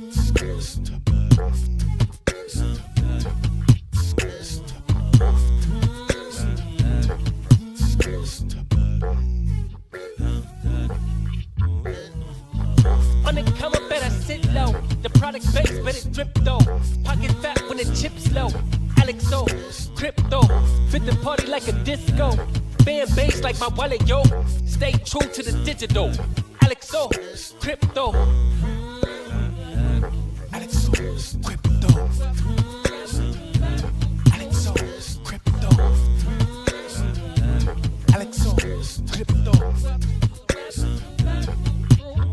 On the come up, better sit low. The product base, better drip though. Pocket fat when the chips low. AlexOCrypto, fit the party like a disco. Fan base like my wallet, yo. Stay true to the digital. AlexOCrypto. AlexOCrypto. AlexOCrypto. AlexOCrypto.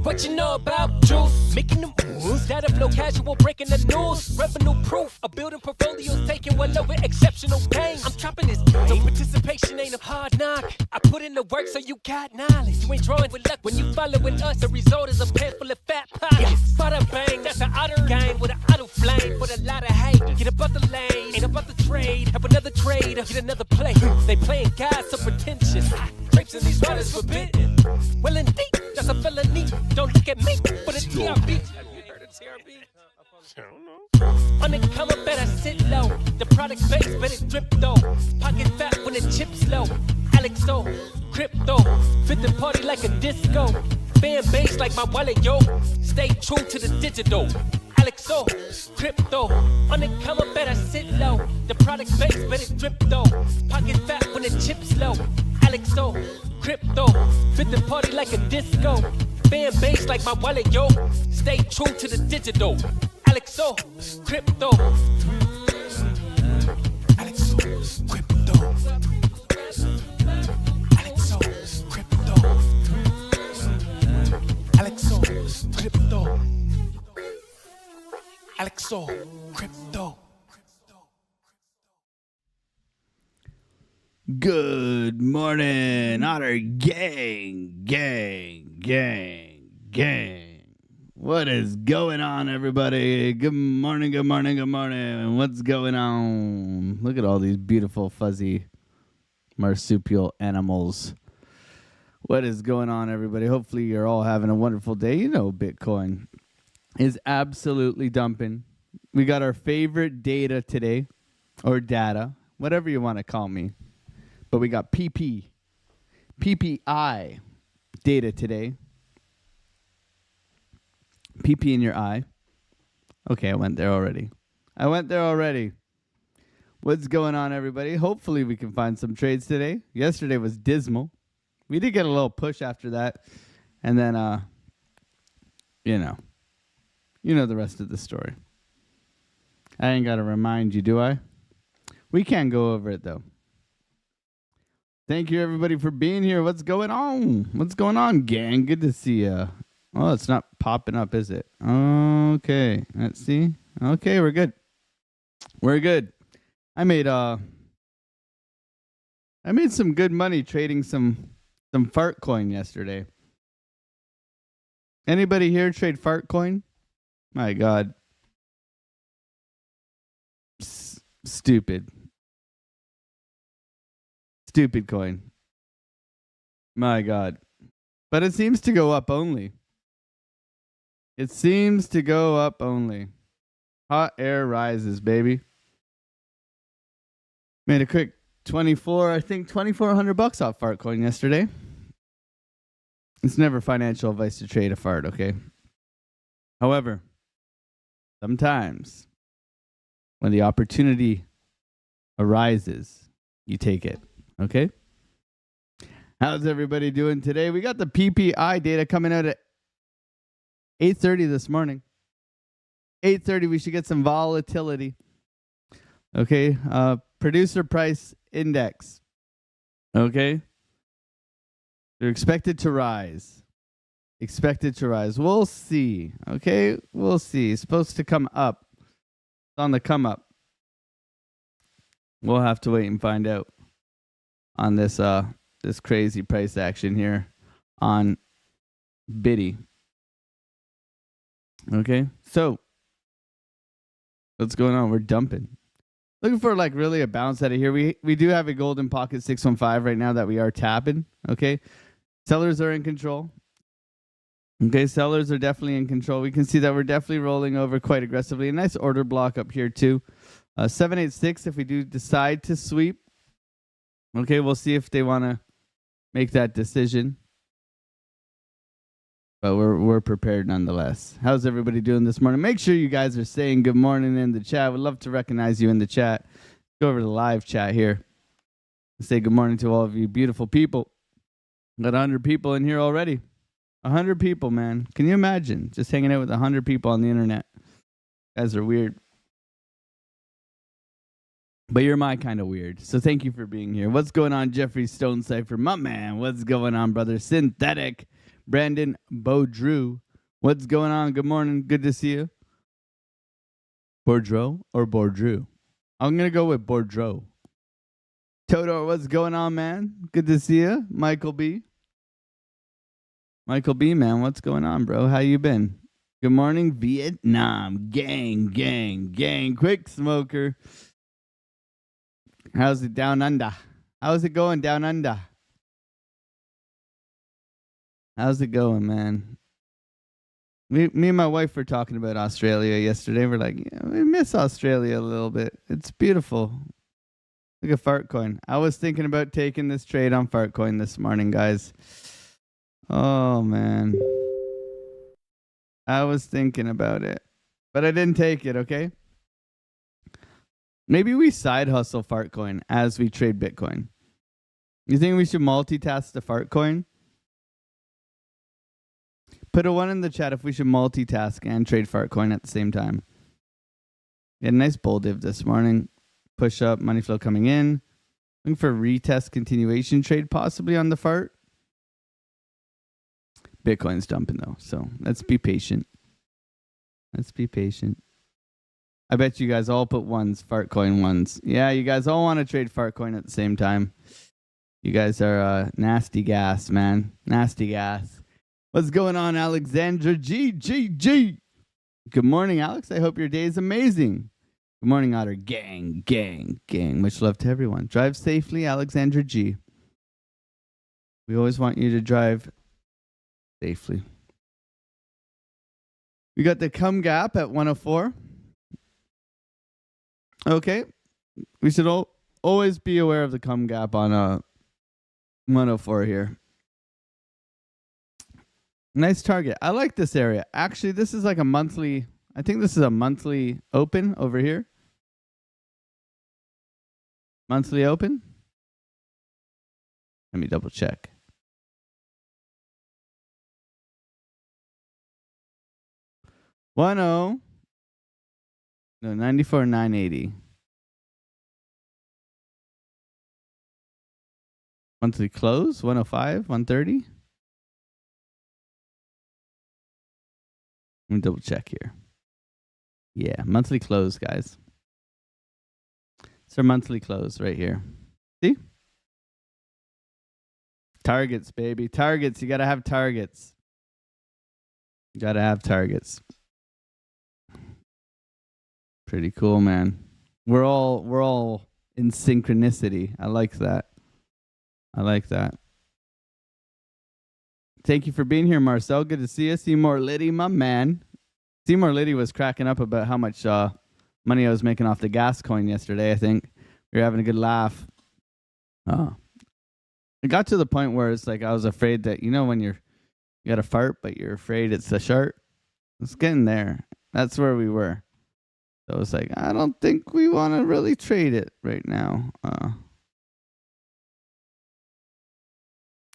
What you know about juice? Making the moves, data flow casual, breaking the news. Revenue proof, a building portfolios taking well over exceptional pain. I'm chopping this game, so participation ain't a hard knock. I put in the work so you got knowledge. You ain't drawing with luck when you following us. The result is a pants full of fat pockets. Bada bang, that's an otter game with an auto flame. With a lot of hate, get about the lane, ain't about the trade. Have another trade, get another play. They playing God so pretentious. Drapes in these waters forbidden. Well indeed, that's a felony. Don't look at me for the TRB. Have you heard of TRB? I don't know. On the come up, better sit low. The product base, better drip though. Pocket fat when the chips low. AlexOCrypto, fit the party like a disco. Fan base like my wallet, yo. Stay true to the digital. AlexOCrypto, on the come up, better sit low. The product base, better drip though. Pocket fat when the chips low. AlexOCrypto, fit the party like a disco. Fan base like my wallet, yo. Stay true to the digital. AlexOCrypto. AlexOCrypto. AlexOCrypto. AlexOCrypto. AlexOCrypto. Good morning, Otter gang. What is going on, everybody? Good morning. What's going on? Look at all these beautiful, fuzzy marsupial animals. What is going on, everybody? Hopefully, you're all having a wonderful day. You know, Bitcoin is absolutely dumping. We got our favorite data today, or data, whatever you want to call me. But we got PPI data today. PP in your eye. Okay, I went there already. What's going on, everybody? Hopefully we can find some trades today. Yesterday was dismal. We did get a little push after that. And then, you know the rest of the story. I ain't got to remind you, do I? We can go over it, though. Thank you, everybody, for being here. What's going on, gang? Good to see you. Oh, it's not popping up, is it? Okay. Let's see. Okay, we're good. I made some good money trading some Fartcoin yesterday. Anybody here trade Fartcoin? My God. Stupid coin. My God. But it seems to go up only. Hot air rises, baby. Made a quick $2,400 off Fartcoin yesterday. It's never financial advice to trade a fart, okay? However, sometimes when the opportunity arises, you take it. Okay? How's everybody doing today? We got the PPI data coming out at 8:30 this morning. 8:30, we should get some volatility. Okay? Producer price index. Okay? They're expected to rise. We'll see. Okay? We'll see. It's supposed to come up. It's on the come up. We'll have to wait and find out on this crazy price action here on Biddy. Okay, so what's going on? We're dumping. Looking for like really a bounce out of here. We do have a golden pocket 615 right now that we are tapping. Okay, sellers are in control. Okay, sellers are definitely in control. We can see that we're definitely rolling over quite aggressively. A nice order block up here too. 786 if we do decide to sweep. Okay, we'll see if they want to make that decision. But we're prepared nonetheless. How's everybody doing this morning? Make sure you guys are saying good morning in the chat. Would love to recognize you in the chat. Go over to the live chat here. Say good morning to all of you beautiful people. Got 100 people in here already. 100 people, man. Can you imagine just hanging out with 100 people on the internet? You guys are weird. But you're my kind of weird. So thank you for being here. What's going on, Jeffrey Stone Cipher? My man. What's going on, brother? Synthetic. Brandon Beaudrew. What's going on? Good morning. Good to see you. Bourdreau or Bourdreau? I'm going to go with Bourdreau. Todor, what's going on, man? Good to see you. Michael B. Michael B, man, what's going on, bro? How you been? Good morning, Vietnam. Gang, gang, gang. Quick smoker. How's it down under? How's it going down under? How's it going, man? Me and my wife were talking about Australia yesterday. We're like, yeah, we miss Australia a little bit. It's beautiful. Look at Fartcoin. I was thinking about taking this trade on Fartcoin this morning, guys. Oh, man. I was thinking about it, but I didn't take it, okay? Maybe we side hustle Fartcoin as we trade Bitcoin. You think we should multitask the Fartcoin? Put a 1 in the chat if we should multitask and trade Fartcoin at the same time. We had a nice bull div this morning. Push up, money flow coming in. Looking for a retest continuation trade possibly on the Fart. Bitcoin's dumping though, so let's be patient. Let's be patient. I bet you guys all put 1s, Fartcoin 1s. Yeah, you guys all want to trade Fartcoin at the same time. You guys are nasty gas, man. Nasty gas. What's going on, Alexandra G? Good morning, Alex. I hope your day is amazing. Good morning, Otter. Gang, gang, gang. Much love to everyone. Drive safely, Alexandra G. We always want you to drive safely. We got the come gap at 104. Okay. We should always be aware of the come gap on 104 here. Nice target. I like this area. Actually, this is like a monthly. I think this is a monthly open over here. Monthly open. Let me double check. No, 94,980. Monthly close 105, 130. Let me double check here. Yeah, monthly close, guys. It's our monthly close right here. See? Targets, baby. Targets. You got to have targets. You got to have targets. Pretty cool, man. We're all in synchronicity. I like that. I like that. Thank you for being here, Marcel. Good to see you. Seymour Liddy, my man. Seymour Liddy was cracking up about how much money I was making off the gas coin yesterday, I think. We were having a good laugh. It got to the point where it's like I was afraid that, you know, when you got a fart, but you're afraid it's a shark. It's getting there. That's where we were. So it's like, I don't think we want to really trade it right now.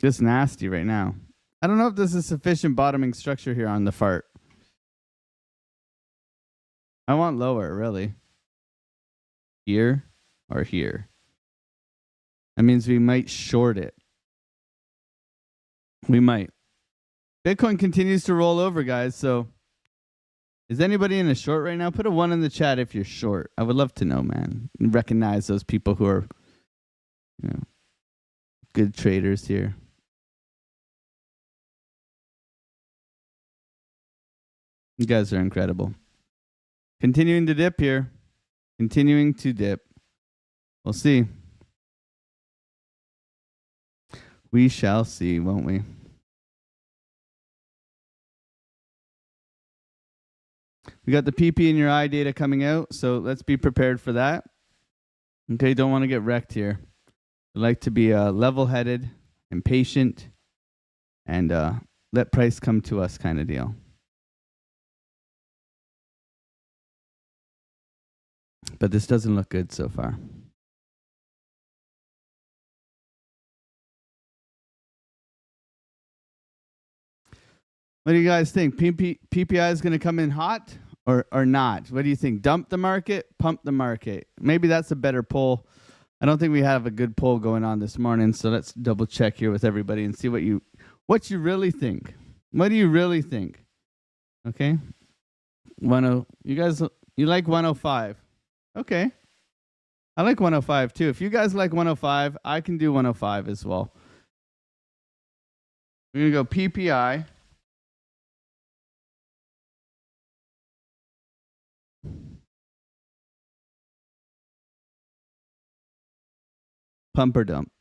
Just nasty right now. I don't know if this is sufficient bottoming structure here on the fart. I want lower, really. Here or here. That means we might short it. We might. Bitcoin continues to roll over, guys. So is anybody in a short right now? Put a 1 in the chat if you're short. I would love to know, man. Recognize those people who are, you know, good traders here. You guys are incredible. Continuing to dip here. Continuing to dip. We'll see. We shall see, won't we? We got the PP in your eye data coming out, so let's be prepared for that. Okay, don't want to get wrecked here. I like to be level-headed and patient and let price come to us kind of deal. But this doesn't look good so far. What do you guys think? PPI is going to come in hot or not? What do you think? Dump the market, pump the market? Maybe that's a better poll. I don't think we have a good poll going on this morning, so let's double check here with everybody and see what you really think. What do you really think? Okay. You guys, you like 105? Okay. I like 105 too. If you guys like 105, I can do 105 as well. We're going to go PPI. Pump or dump?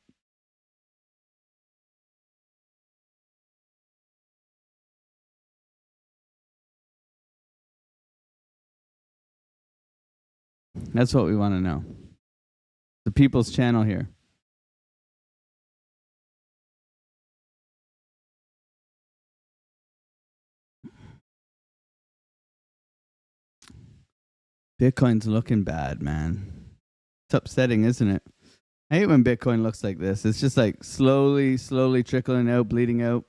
That's what we want to know. The people's channel here. Bitcoin's looking bad, man. It's upsetting, isn't it? I hate when Bitcoin looks like this. It's just like slowly trickling out, bleeding out.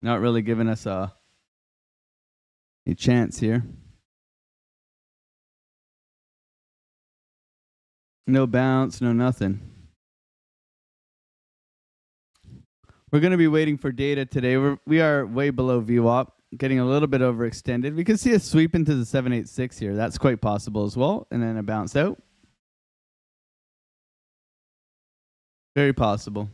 Not really giving us a chance here. No bounce, no nothing. We're going to be waiting for data today. We are way below VWAP, getting a little bit overextended. We can see a sweep into the 786 here. That's quite possible as well. And then a bounce out. Very possible.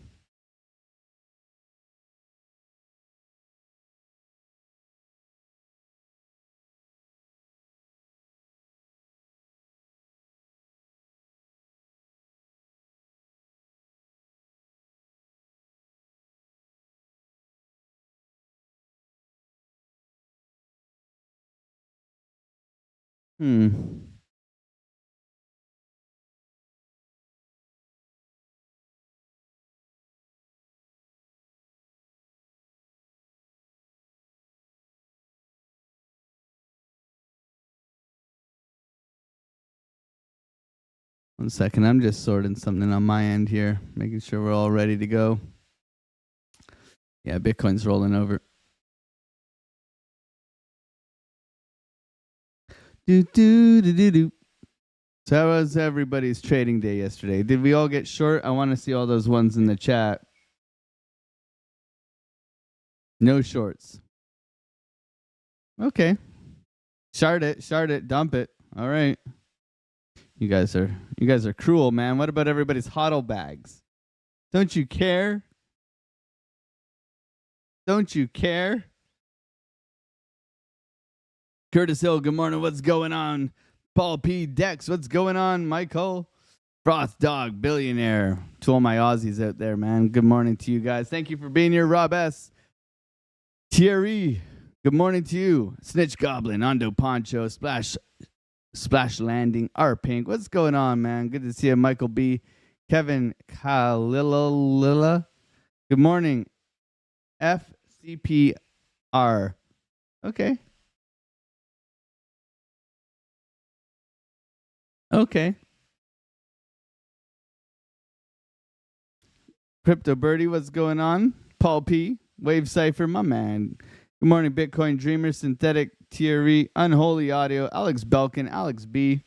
One second. I'm just sorting something on my end here, making sure we're all ready to go. Yeah, Bitcoin's rolling over. So how was everybody's trading day yesterday? Did we all get short? I want to see all those ones in the chat. No shorts. Okay. Shard it, dump it. All right. You guys are cruel, man. What about everybody's hodl bags? Don't you care? Don't you care? Curtis Hill, good morning. What's going on? Paul P. Dex, what's going on? Michael Froth Dog, billionaire. To all my Aussies out there, man. Good morning to you guys. Thank you for being here. Rob S. Thierry, good morning to you. Snitch Goblin, Ondo Poncho, Splash Landing, R Pink. What's going on, man? Good to see you. Michael B. Kevin Kalila. Good morning. FCPR. Okay. Okay. Crypto Birdie, what's going on? Paul P. Wave Cipher, my man. Good morning, Bitcoin Dreamer, Synthetic, Thierry, Unholy Audio, Alex Belkin, Alex B.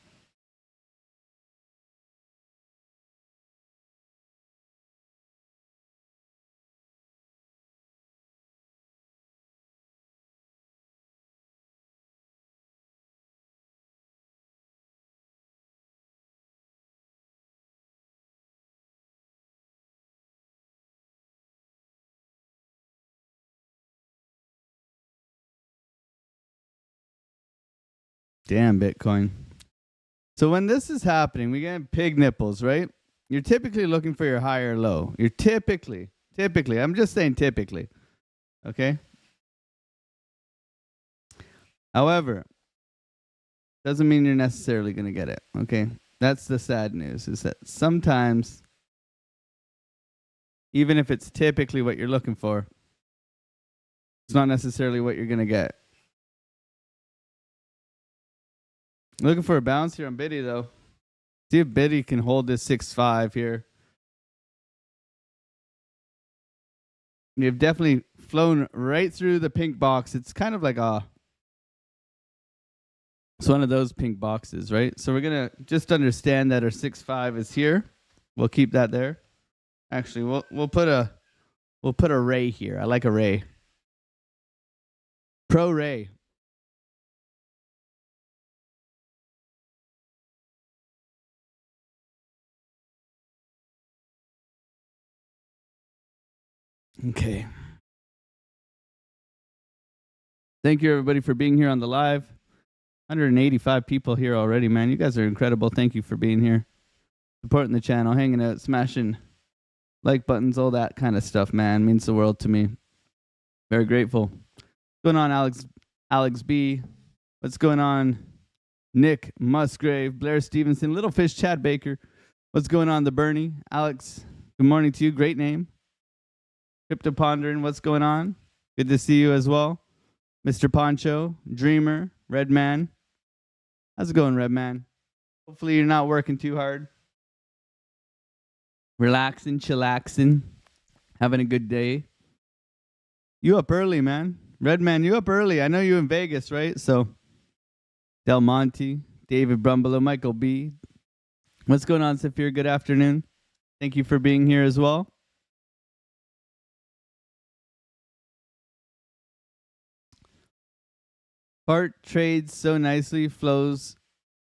Damn, Bitcoin. So when this is happening, we get pig nipples, right? You're typically looking for your high or low. You're typically, I'm just saying typically. Okay? However, doesn't mean you're necessarily going to get it. Okay. That's the sad news, is that sometimes, even if it's typically what you're looking for, it's not necessarily what you're going to get. Looking for a bounce here on Biddy, though. See if Biddy can hold this 6.5 here. You've definitely flown right through the pink box. It's kind of like it's one of those pink boxes, right? So we're going to just understand that our 6.5 is here. We'll keep that there. Actually, we'll put a ray here. I like a ray. Pro ray. Okay. Thank you, everybody, for being here on the live. 185 people here already, man. You guys are incredible. Thank you for being here. Supporting the channel, hanging out, smashing like buttons, all that kind of stuff, man. Means the world to me. Very grateful. What's going on, Alex B? What's going on, Nick Musgrave, Blair Stevenson, Little Fish, Chad Baker? What's going on, the Bernie? Alex, good morning to you. Great name. Crypto Pondering, what's going on? Good to see you as well. Mr. Poncho, Dreamer, Redman. How's it going, Redman? Hopefully you're not working too hard. Relaxing, chillaxing, having a good day. You up early, man. Redman, you up early. I know you in Vegas, right? So, Del Monte, David Brumbelow, Michael B. What's going on, Saphir? Good afternoon. Thank you for being here as well. Fart trades so nicely, follows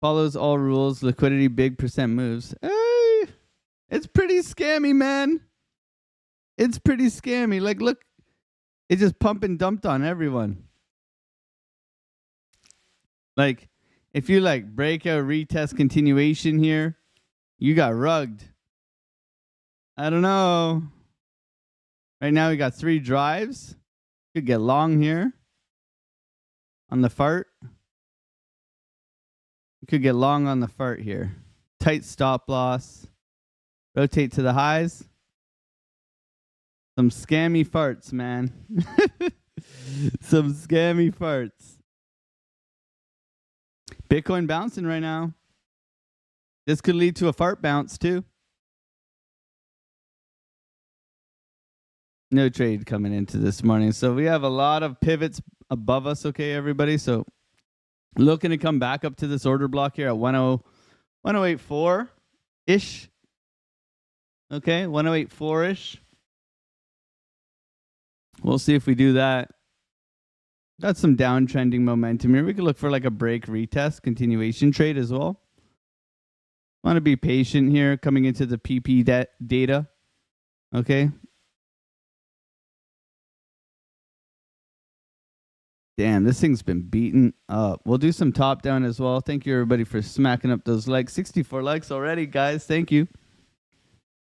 all rules, liquidity, big percent moves. Hey, it's pretty scammy, man. It's pretty scammy. Like, look, it just pump and dumped on everyone. Like, if you like breakout, retest, continuation here, you got rugged. I don't know. Right now we got 3 drives. Could get long here. On the fart. You could get long on the fart here. Tight stop loss. Rotate to the highs. Some scammy farts, man. Some scammy farts. Bitcoin bouncing right now. This could lead to a fart bounce too. No trade coming into this morning. So we have a lot of pivots above us, okay, everybody? So looking to come back up to this order block here at 1084-ish. Okay, 1084-ish. We'll see if we do that. Got some downtrending momentum here. We could look for like a break retest, continuation trade as well. Want to be patient here coming into the PP data. Okay. Damn, this thing's been beaten up. We'll do some top down as well. Thank you, everybody, for smacking up those likes. 64 likes already, guys. Thank you.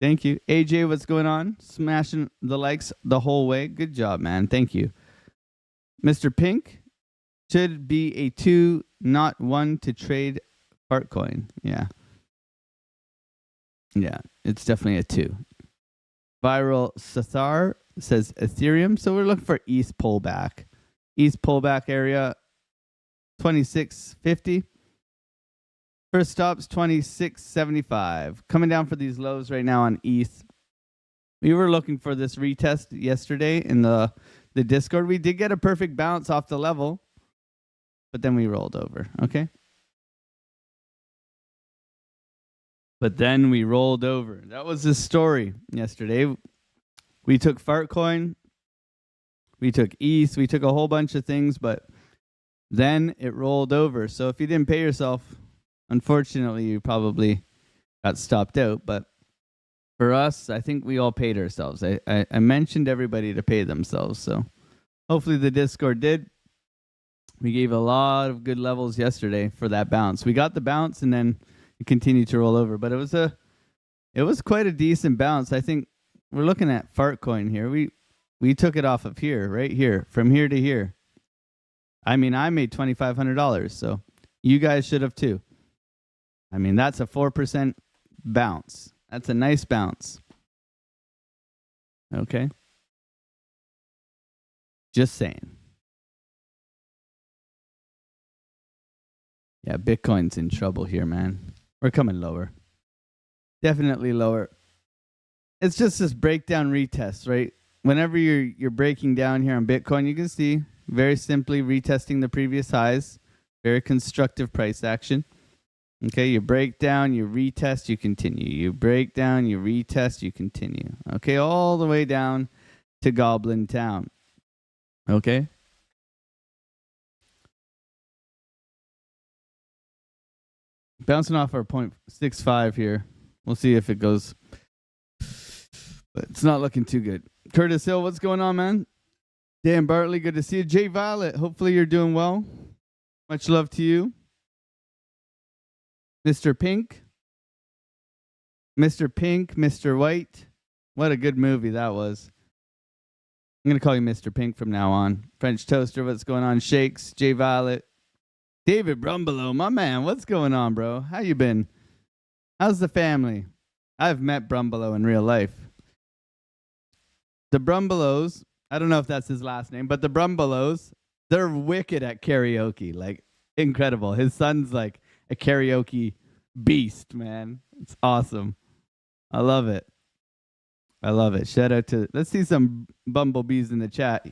Thank you. AJ, what's going on? Smashing the likes the whole way. Good job, man. Thank you. Mr. Pink, should be a 2, not 1 to trade Fartcoin. Yeah. Yeah, it's definitely a 2. Viral Sathar says Ethereum. So we're looking for East pullback. East pullback area, 26.50. First stop's 26.75. Coming down for these lows right now on ETH. We were looking for this retest yesterday in the Discord. We did get a perfect bounce off the level, but then we rolled over, okay? But then we rolled over. That was the story yesterday. We took Fartcoin. We took ETH. We took a whole bunch of things, but then it rolled over. So if you didn't pay yourself, unfortunately, you probably got stopped out. But for us, I think we all paid ourselves. I mentioned everybody to pay themselves. So hopefully the Discord did. We gave a lot of good levels yesterday for that bounce. We got the bounce and then it continued to roll over. But it was quite a decent bounce. I think we're looking at Fartcoin here. We took it off of here, right here, from here to here. I mean, I made $2,500. So You guys should have too. I mean, that's a 4% bounce. That's a nice bounce. Okay. Just saying. Yeah, Bitcoin's in trouble here, man. We're coming lower. Definitely lower. It's just this breakdown retest, right? Whenever you're breaking down here on Bitcoin, you can see very simply retesting the previous highs. Very constructive price action. Okay, you break down, you retest, you continue. You break down, you retest, you continue. Okay, all the way down to Goblin Town. Okay? Bouncing off our 0.65 here. We'll see if it goes. But it's not looking too good. Curtis Hill, what's going on, man? Dan Bartley, good to see you. Jay Violet, hopefully you're doing well. Much love to you. Mr. Pink. Mr. Pink, Mr. White. What a good movie that was. I'm going to call you Mr. Pink from now on. French Toaster, what's going on? Shakes, Jay Violet. David Brumbelow, my man, what's going on, bro? How you been? How's the family? I've met Brumbelow in real life. The Brumbelows, I don't know if that's his last name, but the Brumbelows, they're wicked at karaoke. Like, incredible. His son's like a karaoke beast, man. It's awesome. I love it. I love it. Shout out to, let's see some bumblebees in the chat.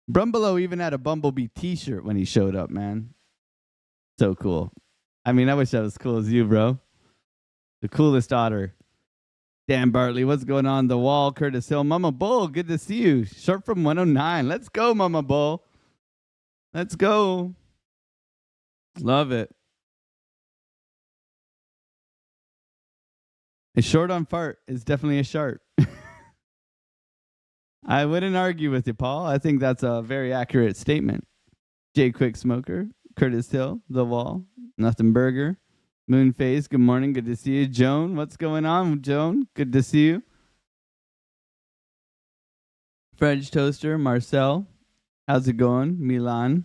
Brumbelow even had a bumblebee t-shirt when he showed up, man. So cool. I mean, I wish I was as cool as you, bro. The coolest otter. Dan Bartley, what's going on? The Wall, Curtis Hill. Mama Bull, good to see you. Short from 109. Let's go, Mama Bull. Let's go. Love it. A short on fart is definitely a sharp. I wouldn't argue with you, Paul. I think that's a very accurate statement. Jay Quick Smoker, Curtis Hill, The Wall, Nothing Burger, Moonface, good morning. Good to see you. Joan, what's going on, Joan? Good to see you. French Toaster, Marcel, how's it going? Milan.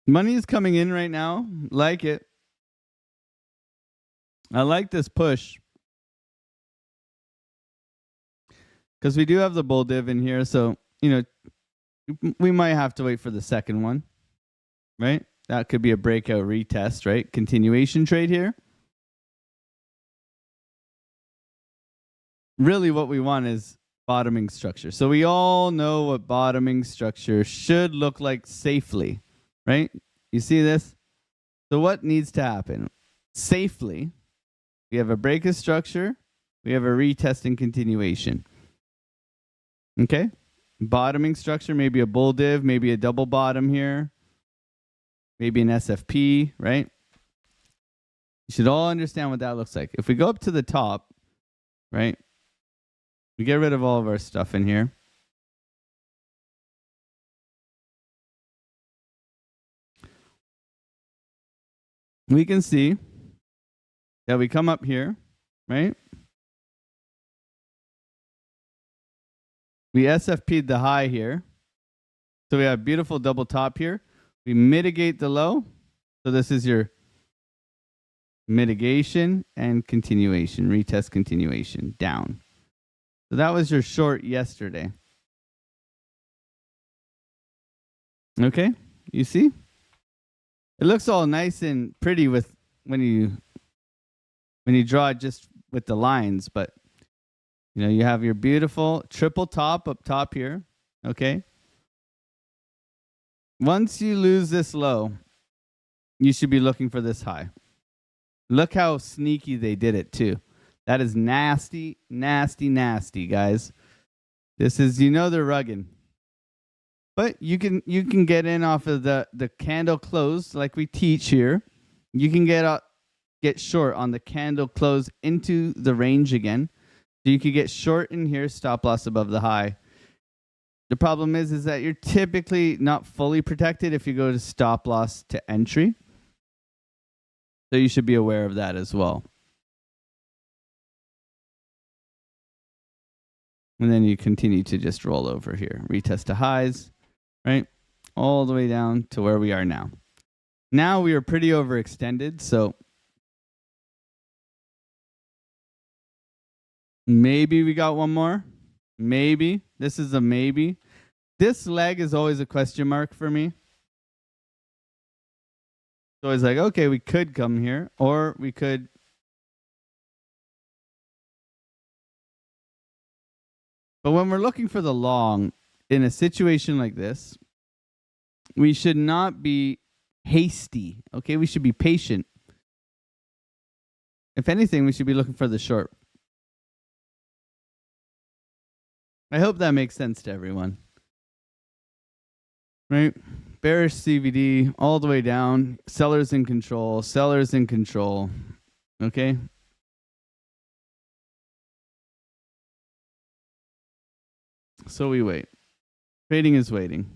Money is coming in right now. Like it. I like this push. Because we do have the bull div in here, so, you know, we might have to wait for the second one, right? That could be a breakout retest, right? Continuation trade here. Really what we want is bottoming structure. So we all know what bottoming structure should look like safely, right? You see this? So what needs to happen? Safely, we have a break of structure. We have a retest and continuation. Okay? Bottoming structure, maybe a bull div, maybe a double bottom here. Maybe an SFP, right? You should all understand what that looks like. If we go up to the top, right? We get rid of all of our stuff in here. We can see that we come up here, right? We SFP'd the high here. So we have beautiful double top here. We mitigate the low. So this is your mitigation and continuation, retest continuation, down. So that was your short yesterday. Okay, you see? It looks all nice and pretty with when you draw it just with the lines, but you know, you have your beautiful triple top up top here, okay? Once you lose this low, you should be looking for this high. Look how sneaky they did it too. That is nasty, nasty, nasty, guys. This is, you know, they're rugged. But you can get in off of the candle close like we teach here. You can get short on the candle close into the range again. So you could get short in here, stop loss above the high. The problem is that you're typically not fully protected if you go to stop loss to entry. So you should be aware of that as well. And then you continue to just roll over here. Retest to highs, right? All the way down to where we are now. Now we are pretty overextended, so maybe we got one more. Maybe. This is a maybe. This leg is always a question mark for me. So it's like, okay, we could come here, or we could. But when we're looking for the long, in a situation like this, we should not be hasty, okay? We should be patient. If anything, we should be looking for the short. I hope that makes sense to everyone. Right? Bearish CVD all the way down. Sellers in control. Sellers in control. Okay? So we wait. Trading is waiting.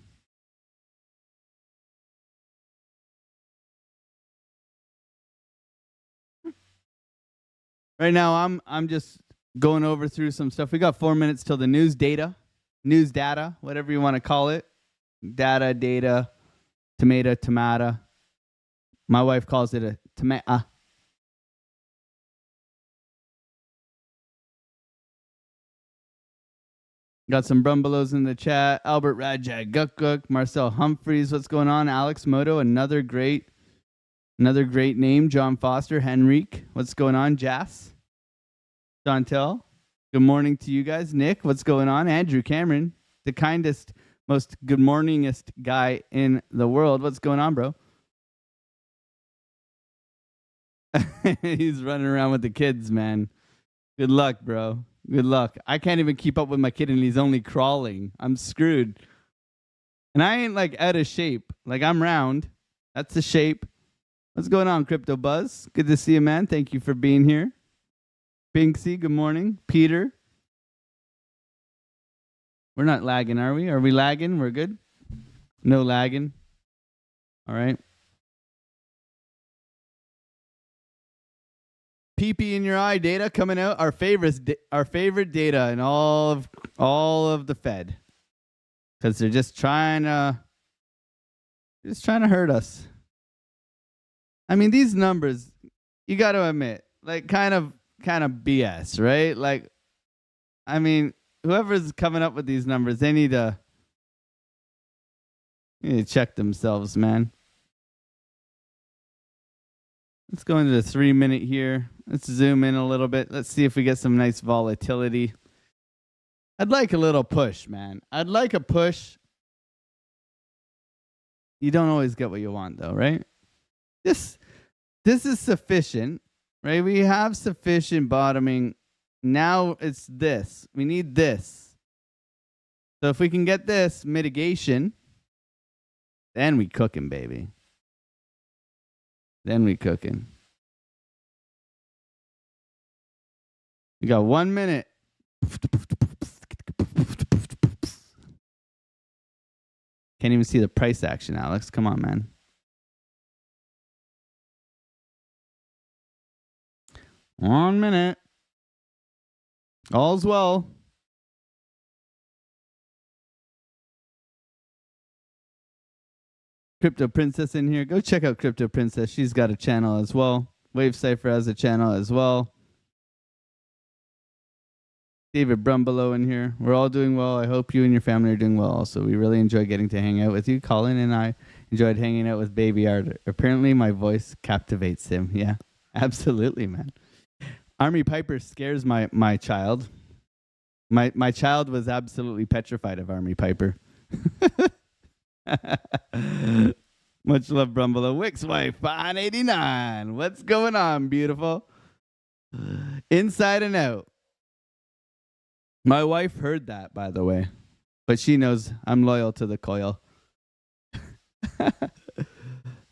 Right now, I'm just going over through some stuff. We got 4 minutes till the news data, whatever you want to call it. Data, tomato. My wife calls it a tomato. Got some Brumbelows in the chat. Albert Rajag, Guk, Marcel Humphreys. What's going on? Alex Moto, another great name. John Foster, Henrique. What's going on? Jas, Chantel. Good morning to you guys. Nick, what's going on? Andrew Cameron, the kindest, most good morningest guy in the world. What's going on, bro? He's running around with the kids, man. Good luck, bro. Good luck. I can't even keep up with my kid and he's only crawling. I'm screwed. And I ain't like out of shape. Like I'm round. That's the shape. What's going on, Crypto Buzz? Good to see you, man. Thank you for being here. Binksy, good morning. Peter. We're not lagging, are we? Are we lagging? We're good? No lagging. All right. PP in your eye data coming out. Our favorite data in all of the Fed, because they're just trying to hurt us. I mean, these numbers, you got to admit, like kind of BS, right? Like, I mean, whoever's coming up with these numbers, they need to check themselves, man. Let's go into the 3 minute here. Let's zoom in a little bit. Let's see if we get some nice volatility. I'd like a little push, man. I'd like a push. You don't always get what you want, though, right? This is sufficient, right? We have sufficient bottoming. Now it's this. We need this. So if we can get this mitigation, then we cooking, baby. Then we cooking. We got 1 minute. Can't even see the price action, Alex. Come on, man. One minute. All's well. Crypto Princess in here. Go check out Crypto Princess. She's got a channel as well. Wave Cypher has a channel as well. David Brumbelow in here. We're all doing well. I hope you and your family are doing well also. We really enjoy getting to hang out with you. Colin and I enjoyed hanging out with Baby Art. Apparently my voice captivates him. Yeah, absolutely, man. Army Piper scares my child. My child was absolutely petrified of Army Piper. Much love, Brumbelow. Wick's wife, Fine 89. What's going on, beautiful? Inside and out. My wife heard that, by the way, but she knows I'm loyal to the coil.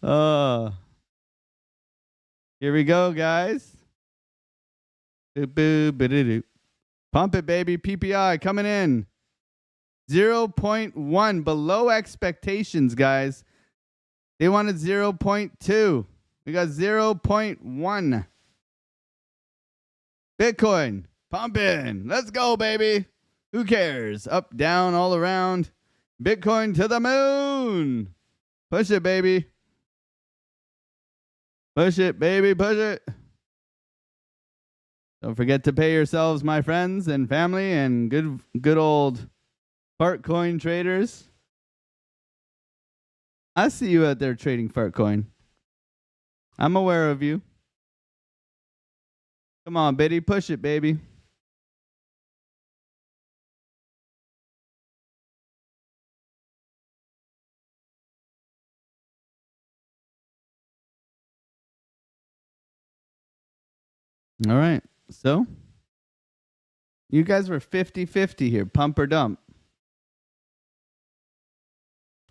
Oh, here we go, guys. Pump it, baby. PPI coming in. 0.1 below expectations, guys. They wanted 0.2. We got 0.1. Bitcoin pumping. Let's go, baby. Who cares? Up, down, all around. Bitcoin to the moon. Push it, baby. Push it, baby. Push it. Don't forget to pay yourselves, my friends and family and good old Fartcoin traders. I see you out there trading Fartcoin. I'm aware of you. Come on, Biddy. Push it, baby. All right. So, you guys were 50-50 here. Pump or dump.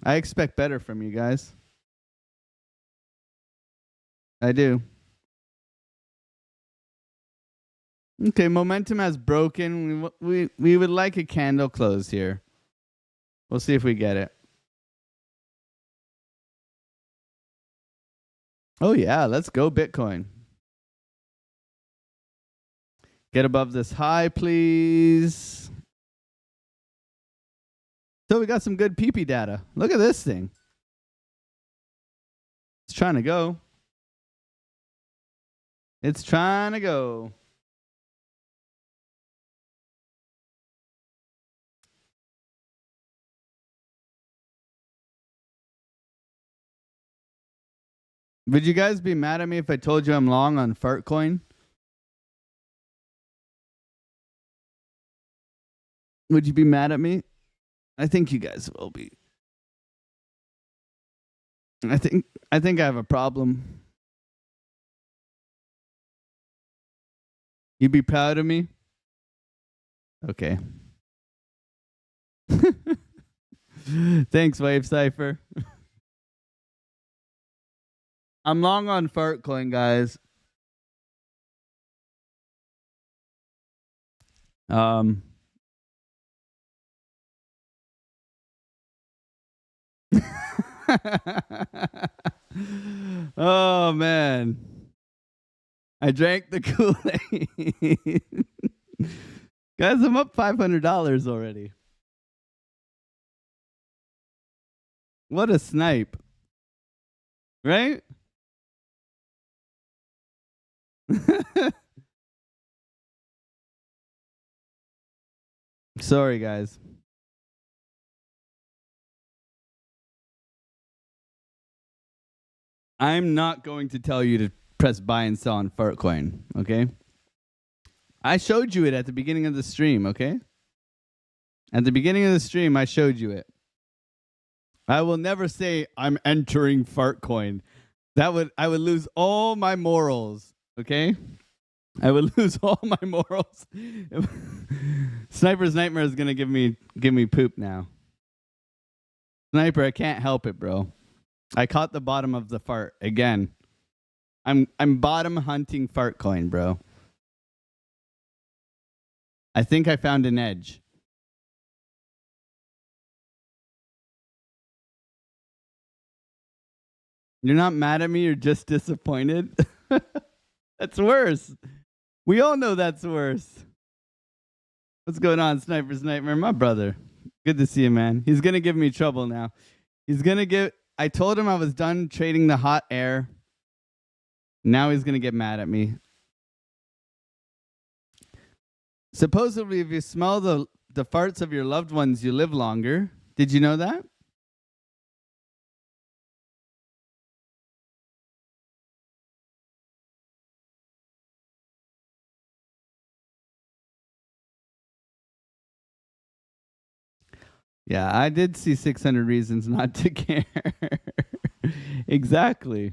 I expect better from you guys. I do. Okay, momentum has broken. We would like a candle close here. We'll see if we get it. Oh yeah, let's go Bitcoin. Get above this high, please. So we got some good PP data. Look at this thing. It's trying to go. It's trying to go. Would you guys be mad at me if I told you I'm long on Fartcoin? Would you be mad at me? I think you guys will be. I think I have a problem. You'd be proud of me? Okay. Thanks, Wave Cypher. I'm long on Fartcoin, guys. Oh man, I drank the Kool-Aid. Guys, I'm up $500 already. What a snipe, right? Sorry, guys. I'm not going to tell you to press buy and sell on Fartcoin, okay? I showed you it at the beginning of the stream, okay? At the beginning of the stream, I showed you it. I will never say I'm entering Fartcoin. I would lose all my morals, okay? I would lose all my morals. Sniper's Nightmare is gonna give me poop now. Sniper, I can't help it, bro. I caught the bottom of the fart again. I'm bottom hunting Fartcoin, bro. I think I found an edge. You're not mad at me, you're just disappointed. That's worse. We all know that's worse. What's going on, Sniper's Nightmare? My brother. Good to see you, man. He's going to give me trouble now. I told him I was done trading the hot air. Now he's going to get mad at me. Supposedly, if you smell the farts of your loved ones, you live longer. Did you know that? Yeah, I did see 600 reasons not to care. Exactly.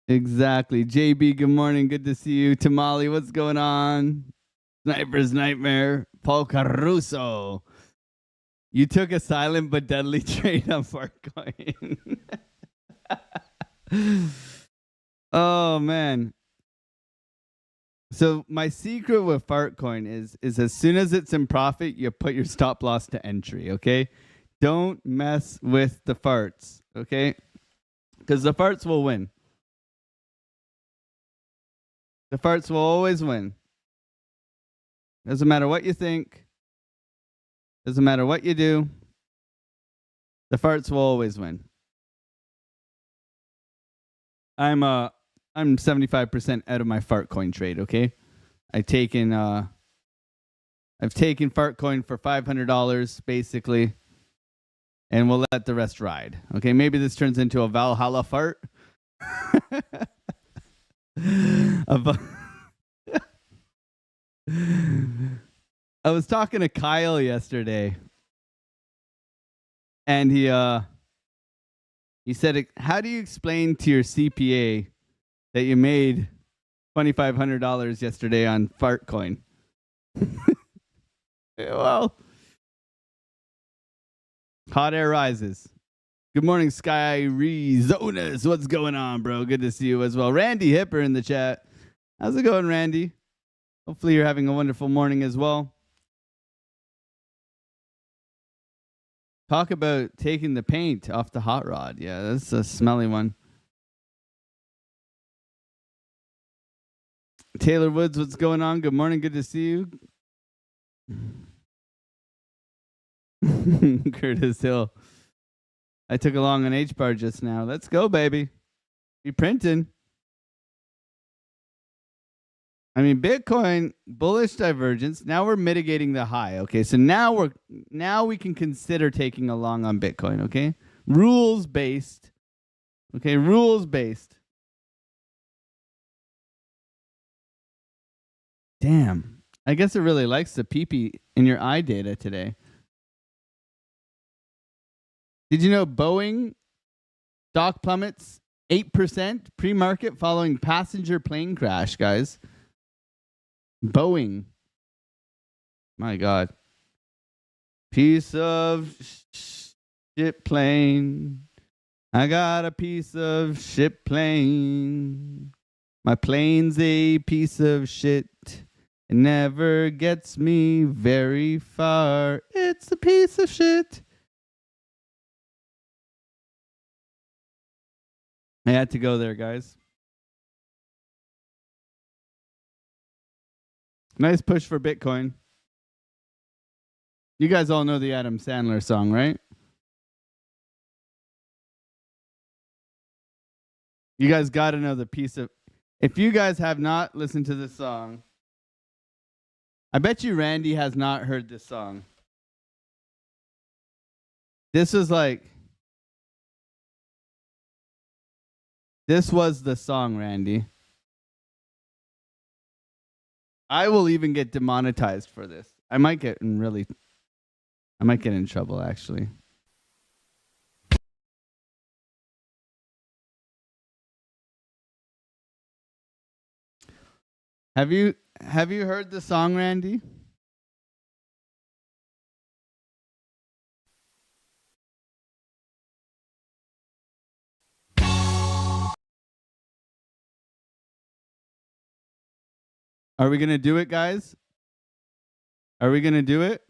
JB, good morning. Good to see you. Tamale, what's going on? Sniper's Nightmare. Paul Caruso. You took a silent but deadly trade on Fartcoin. Oh, man. So my secret with Fartcoin is as soon as it's in profit, you put your stop loss to entry, okay? Don't mess with the farts, okay? Because the farts will win. The farts will always win. Doesn't matter what you think. Doesn't matter what you do, the farts will always win. I'm 75% out of my Fartcoin trade, okay? I've taken Fartcoin for $500 basically, and we'll let the rest ride. Okay, maybe this turns into a Valhalla fart. I was talking to Kyle yesterday, and he said, "How do you explain to your CPA that you made $2,500 yesterday on Fartcoin?" Well, hot air rises. Good morning, Sky Rezonas. What's going on, bro? Good to see you as well. Randy Hipper in the chat. How's it going, Randy? Hopefully you're having a wonderful morning as well. Talk about taking the paint off the hot rod. Yeah, that's a smelly one. Taylor Woods, what's going on? Good morning. Good to see you. Curtis Hill. I took along an H bar just now. Let's go, baby. Be printing. I mean, Bitcoin, bullish divergence. Now we're mitigating the high. Okay, so now we can consider taking a long on Bitcoin. Okay, rules based. Okay, rules based. Damn, I guess it really likes the PP in your eye data today. Did you know Boeing stock plummets 8% pre-market following passenger plane crash, guys? Boeing. My God. Piece of shit plane. I got a piece of shit plane. My plane's a piece of shit. It never gets me very far. It's a piece of shit. I had to go there, guys. Nice push for Bitcoin. You guys all know the Adam Sandler song, right? You guys got to know the piece of... If you guys have not listened to this song, I bet you Randy has not heard this song. This was like... This was the song, Randy. I will even get demonetized for this. I might get in trouble, actually. Have you heard the song, Randy? Are we going to do it, guys? Are we going to do it?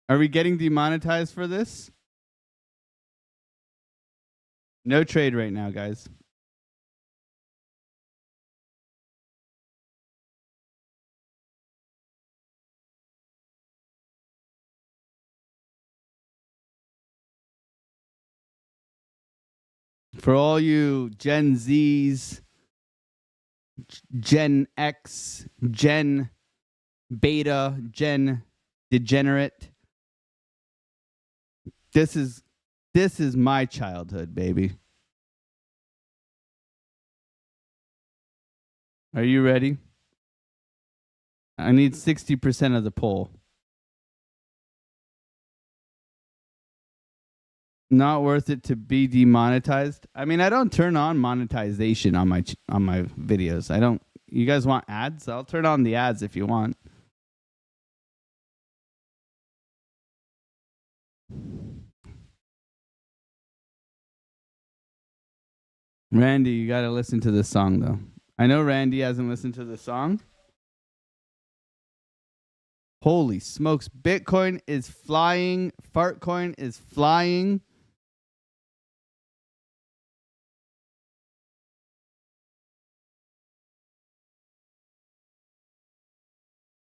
Are we getting demonetized for this? No trade right now, guys. For all you Gen Zs, Gen X, Gen Beta, Gen Degenerate, this is my childhood, baby. Are you ready? I need 60% of the poll. Not worth it to be demonetized. I mean, I don't turn on monetization on my videos. I don't. You guys want ads? I'll turn on the ads if you want. Randy, you got to listen to this song though. I know Randy hasn't listened to the song. Holy smokes, Bitcoin is flying, Fartcoin is flying.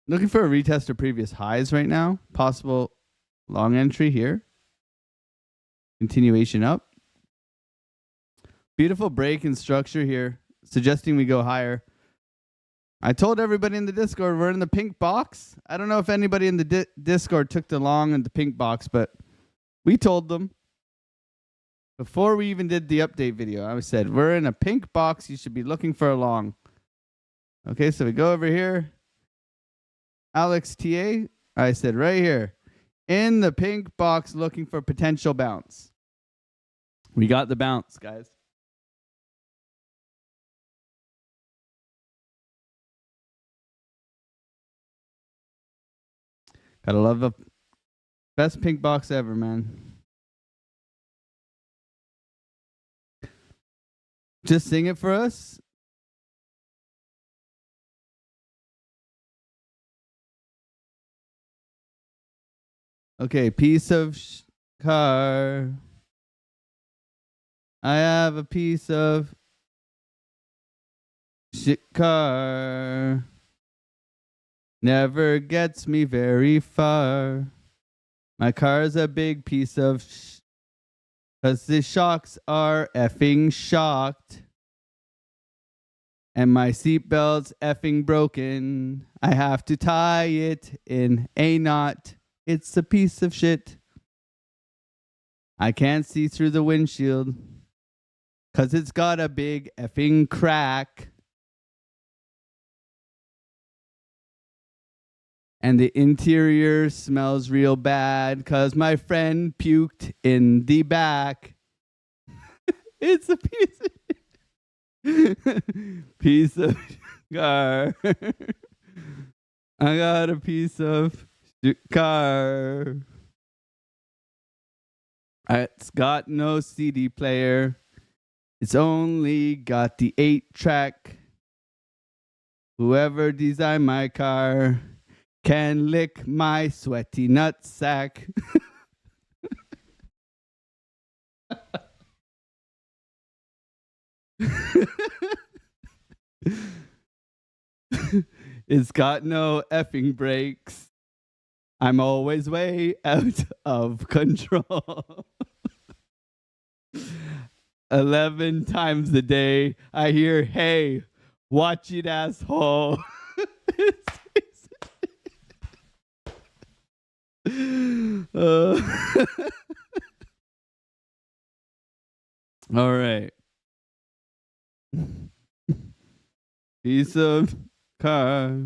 Looking for a retest of previous highs right now. Possible long entry here. Continuation up. Beautiful break in structure here, suggesting we go higher. I told everybody in the Discord we're in the pink box. I don't know if anybody in the Discord took the long and the pink box, but we told them before we even did the update video. I said, we're in a pink box. You should be looking for a long. Okay, so we go over here. Alex TA, I said right here, in the pink box looking for potential bounce. We got the bounce, guys. Gotta love the best pink box ever, man. Just sing it for us. Okay, piece of car. I have a piece of shit car. Never gets me very far. My car's a big piece of cause the shocks are effing shocked. And my seatbelt's effing broken. I have to tie it in a knot. It's a piece of shit. I can't see through the windshield. Cause it's got a big effing crack. And the interior smells real bad cause my friend puked in the back. It's a piece of car. I got a piece of car. It's got no CD player. It's only got the 8-track. Whoever designed my car can lick my sweaty nutsack. It's got no effing brakes. I'm always way out of control. 11 times a day, I hear, hey, watch it, asshole. All right. Piece of car.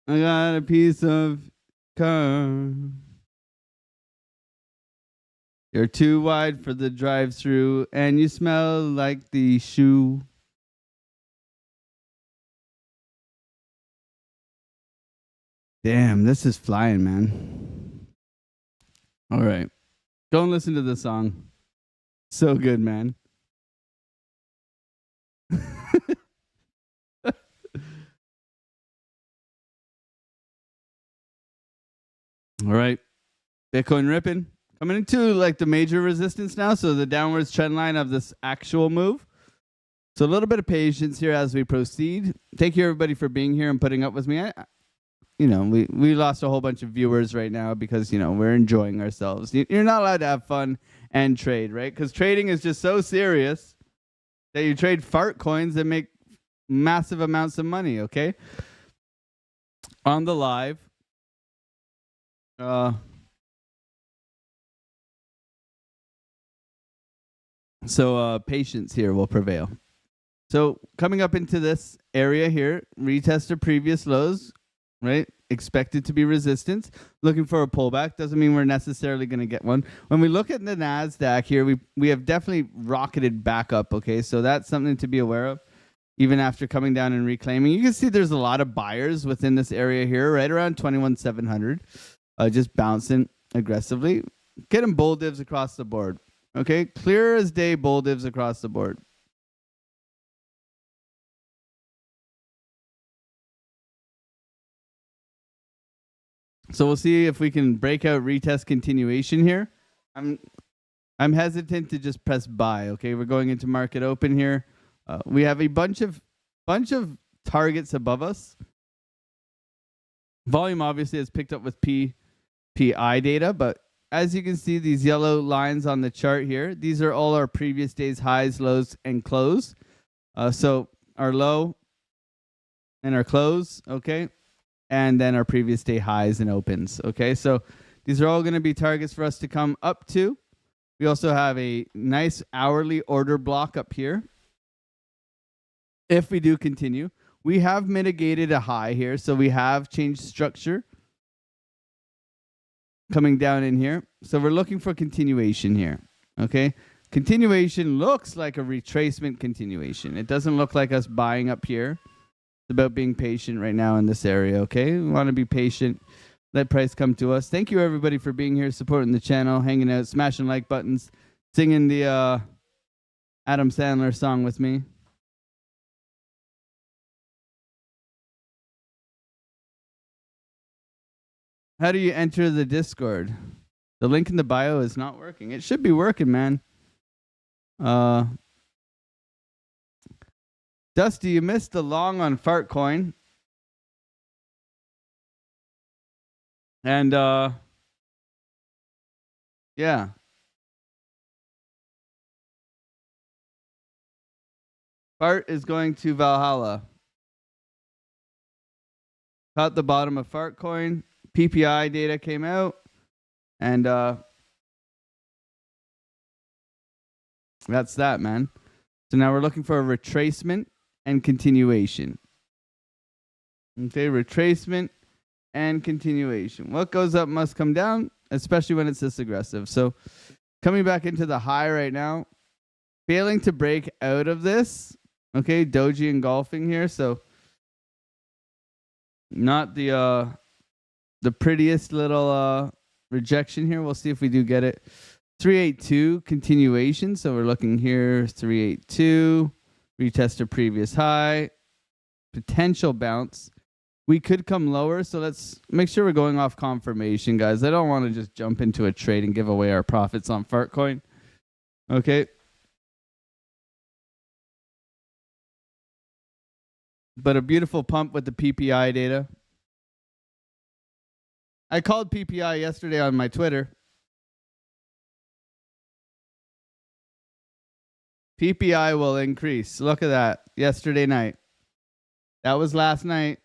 I got a piece of car. You're too wide for the drive-through, and you smell like the shoe. Damn, this is flying, man. All right. Go and listen to the song. So good, man. All right. Bitcoin ripping. Coming into like the major resistance now. So the downwards trend line of this actual move. So a little bit of patience here as we proceed. Thank you everybody for being here and putting up with me. We lost a whole bunch of viewers right now because, we're enjoying ourselves. You're not allowed to have fun and trade, right? Because trading is just so serious that you trade fart coins and make massive amounts of money, okay? On the live. So patience here will prevail. So coming up into this area here, retest of previous lows, right? Expected to be resistance. Looking for a pullback. Doesn't mean we're necessarily going to get one. When we look at the NASDAQ here, we have definitely rocketed back up, okay? So that's something to be aware of. Even after coming down and reclaiming. You can see there's a lot of buyers within this area here, right around 21,700. Just bouncing aggressively. Getting bull divs across the board. Okay, clear as day bull divs across the board. So we'll see if we can break out retest continuation here. I'm hesitant to just press buy. Okay, we're going into market open here. We have a bunch of targets above us. Volume obviously has picked up with P. PI data, but as you can see, these yellow lines on the chart here, these are all our previous day's highs, lows, and close. So our low and our close, okay, and then our previous day highs and opens, okay. So these are all going to be targets for us to come up to. We also have a nice hourly order block up here. If we do continue, we have mitigated a high here, so we have changed structure coming down in here. So we're looking for continuation here, okay? Continuation looks like a retracement continuation. It doesn't look like us buying up here. It's about being patient right now in this area, okay? We want to be patient. Let price come to us. Thank you, everybody, for being here, supporting the channel, hanging out, smashing like buttons, singing the Adam Sandler song with me. How do you enter the Discord? The link in the bio is not working. It should be working, man. Dusty, you missed the long on Fartcoin. And yeah. Fart is going to Valhalla. Caught the bottom of Fartcoin. PPI data came out. And that's that, man. So now we're looking for a retracement and continuation. Okay, retracement and continuation. What goes up must come down, especially when it's this aggressive. So coming back into the high right now, failing to break out of this. Okay, doji engulfing here. So not the prettiest little rejection here. We'll see if we do get it. 382 continuation. So we're looking here, 382, retest a previous high, potential bounce. We could come lower, so let's make sure we're going off confirmation, guys. I don't want to just jump into a trade and give away our profits on Fartcoin. Okay. But a beautiful pump with the PPI data. I called PPI yesterday on my Twitter. PPI will increase. Look at that. Yesterday night. That was last night.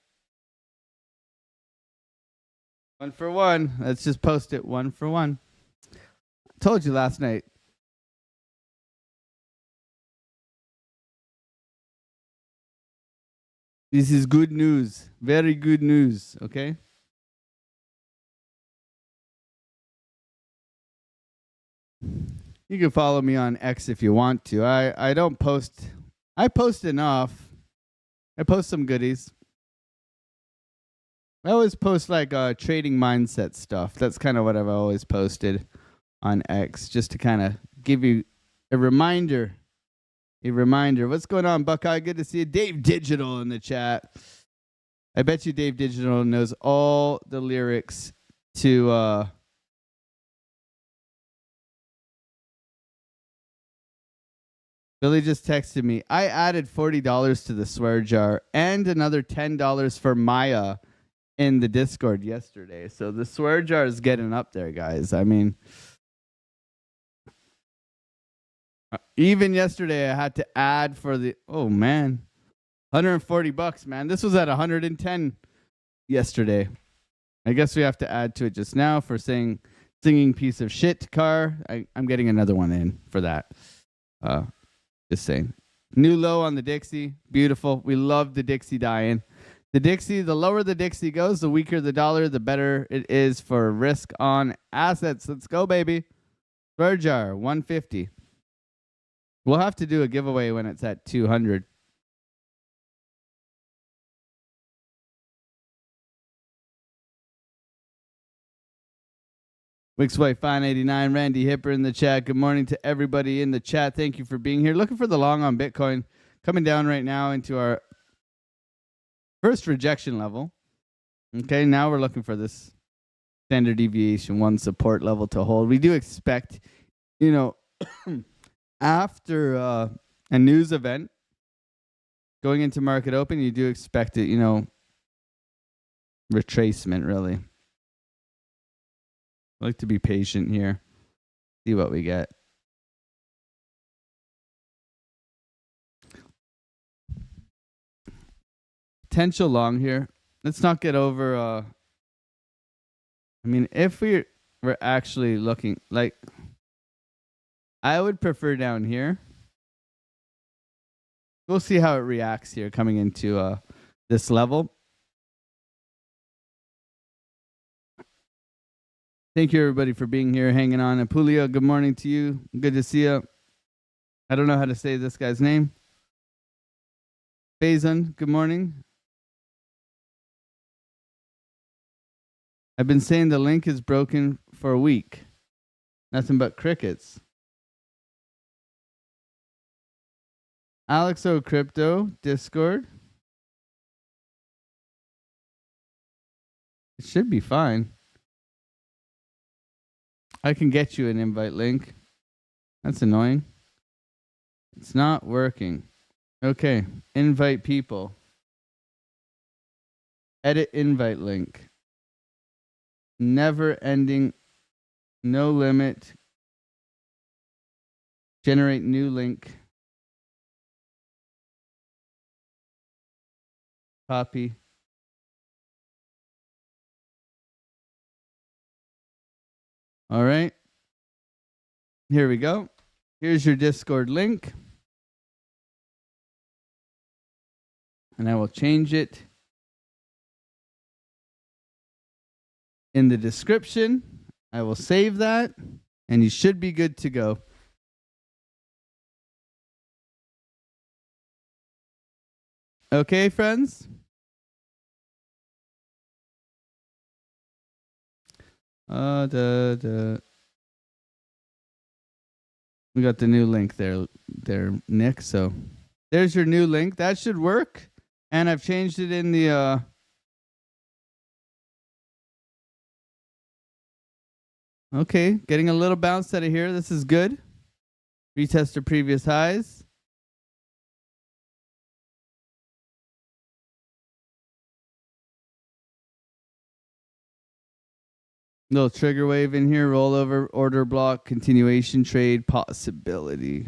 1 for 1. Let's just post it. 1 for 1. Told you last night. This is good news. Very good news. Okay. You can follow me on X if you want to. I don't post. I post enough. I post some goodies. I always post like trading mindset stuff. That's kind of what I've always posted on X, just to kind of give you a reminder. A reminder. What's going on, Buckeye? Good to see you. Dave Digital in the chat. I bet you Dave Digital knows all the lyrics to Billy just texted me. I added $40 to the swear jar and another $10 for Maya in the Discord yesterday. So the swear jar is getting up there, guys. I mean, even yesterday I had to add for the, oh man, $140, man. This was at 110 yesterday. I guess we have to add to it just now for saying singing piece of shit car. I'm getting another one in for that. Just saying. New low on the Dixie. Beautiful. We love the Dixie dying. The Dixie, the lower the Dixie goes, the weaker the dollar, the better it is for risk on assets. Let's go, baby. Swear jar, 150. We'll have to do a giveaway when it's at 200. Wixway 589, Randy Hipper in the chat. Good morning to everybody in the chat. Thank you for being here. Looking for the long on Bitcoin. Coming down right now into our first rejection level. Okay, now we're looking for this standard deviation 1 support level to hold. We do expect, after a news event going into market open, you do expect it, retracement really. I like to be patient here. See what we get. Potential long here. Let's not get over. I mean, if we're actually looking like, I would prefer down here. We'll see how it reacts here coming into this level. Thank you, everybody, for being here, hanging on. Apulia, good morning to you. Good to see you. I don't know how to say this guy's name. Faison, good morning. I've been saying the link is broken for a week. Nothing but crickets. AlexOCrypto, Discord. It should be fine. I can get you an invite link. That's annoying. It's not working. Okay. Invite people. Edit invite link. Never ending. No limit. Generate new link. Copy. All right. Here we go. Here's your Discord link. And I will change it in the description. I will save that. And you should be good to go. Okay, friends? We got the new link there, Nick. So there's your new link. That should work. And I've changed it in the okay, getting a little bounce out of here. This is good. Retest the previous highs. Little trigger wave in here, rollover, order block, continuation trade, possibility.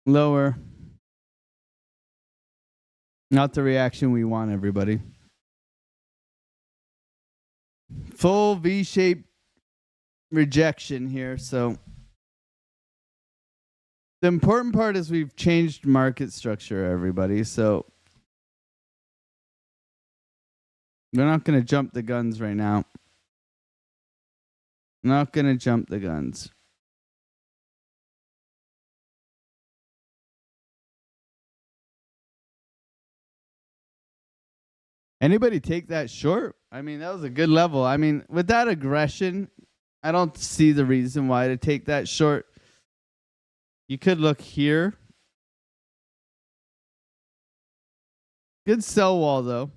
Lower. Not the reaction we want, everybody. Full V-shaped rejection here. So the important part is we've changed market structure, everybody. So we're not going to jump the guns right now. Not going to jump the guns. Anybody take that short? I mean, that was a good level. I mean, with that aggression, I don't see the reason why to take that short. You could look here. Good sell wall, though.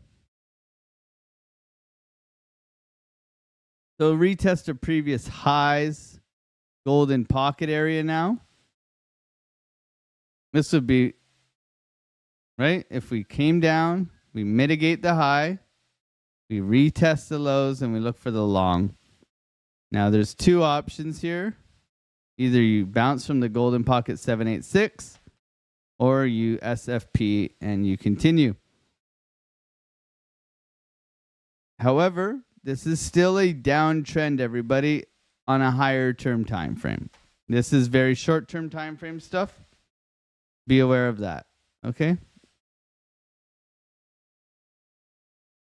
So retest the previous highs. Golden pocket area now. This would be, right? If we came down, we mitigate the high, we retest the lows, and we look for the long. Now, there's two options here. Either you bounce from the golden pocket 786, or you SFP and you continue. However, this is still a downtrend, everybody, on a higher term time frame. This is very short-term time frame stuff. Be aware of that, okay?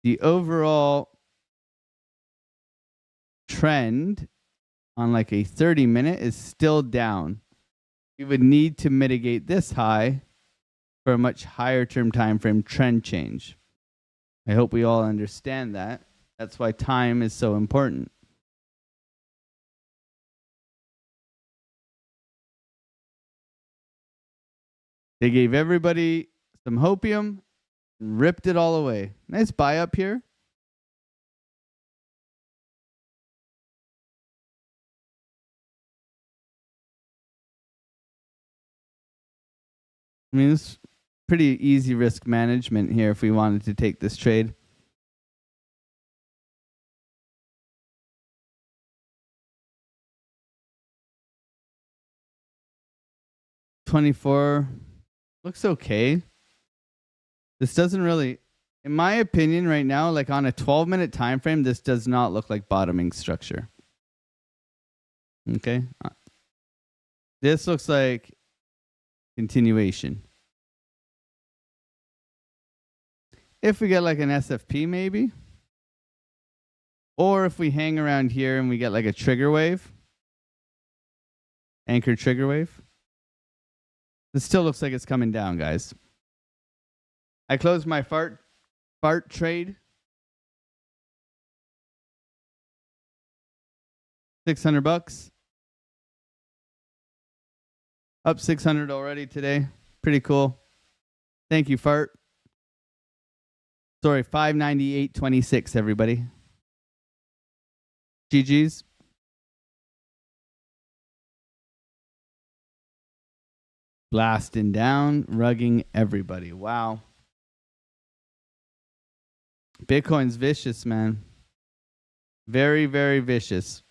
The overall trend on like a 30-minute is still down. You would need to mitigate this high for a much higher term time frame trend change. I hope we all understand that. That's why time is so important. They gave everybody some hopium, and ripped it all away. Nice buy up here. I mean, it's pretty easy risk management here if we wanted to take this trade. $24 looks okay. This doesn't really, in my opinion, right now, like on a 12-minute time frame, this does not look like bottoming structure. Okay, this looks like continuation. If we get like an SFP, maybe, or if we hang around here and we get like a trigger wave, anchor trigger wave. This still looks like it's coming down, guys. I closed my fart trade. 600 bucks. Up 600 already today. Pretty cool. Thank you, Fart. Sorry, 598.26, everybody. GG's. Blasting down, rugging everybody. Wow. Bitcoin's vicious, man. Very, very vicious.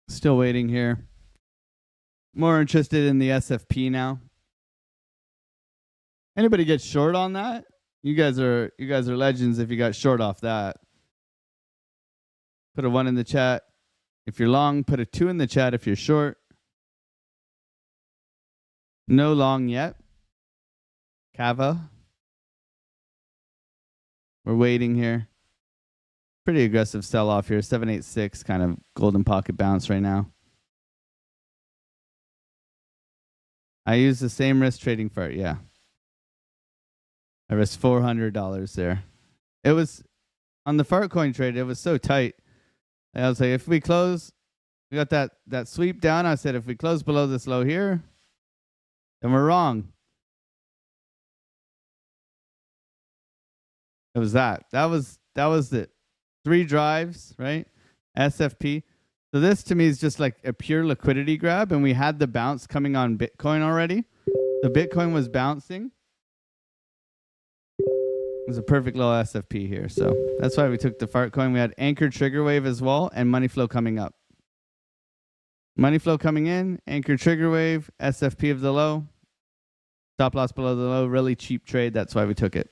Still waiting here. More interested in the SFP now. Anybody get short on that? You guys are legends if you got short off that. Put a 1 in the chat if you're long. Put a 2 in the chat if you're short. No long yet. Kava. We're waiting here. Pretty aggressive sell off here. 786 kind of golden pocket bounce right now. I use the same risk trading for it. Yeah. I risked $400 there. It was on the Fartcoin trade. It was so tight. I was like, if we close, we got that sweep down. I said, if we close below this low here, then we're wrong. It was that. That was it. 3 drives, right? SFP. So this to me is just like a pure liquidity grab, and we had the bounce coming on Bitcoin already. The Bitcoin was bouncing. It was a perfect low SFP here. So that's why we took the Fartcoin. We had anchor trigger wave as well, and money flow coming up. Money flow coming in, anchor trigger wave, SFP of the low. Stop loss below the low. Really cheap trade. That's why we took it.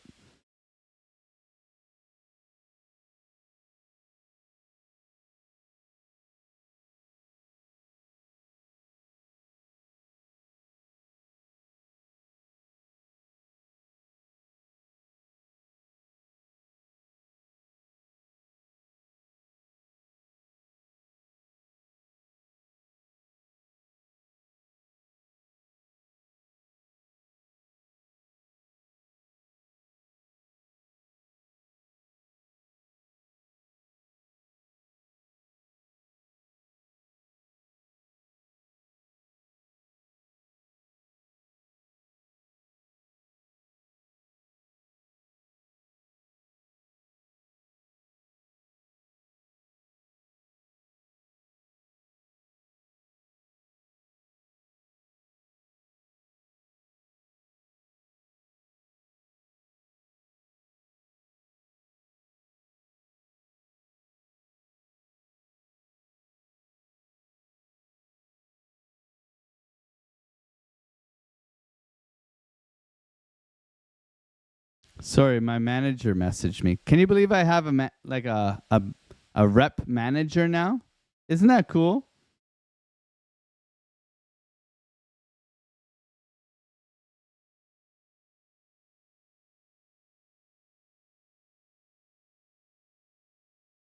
Sorry, my manager messaged me. Can you believe I have a rep manager now? Isn't that cool?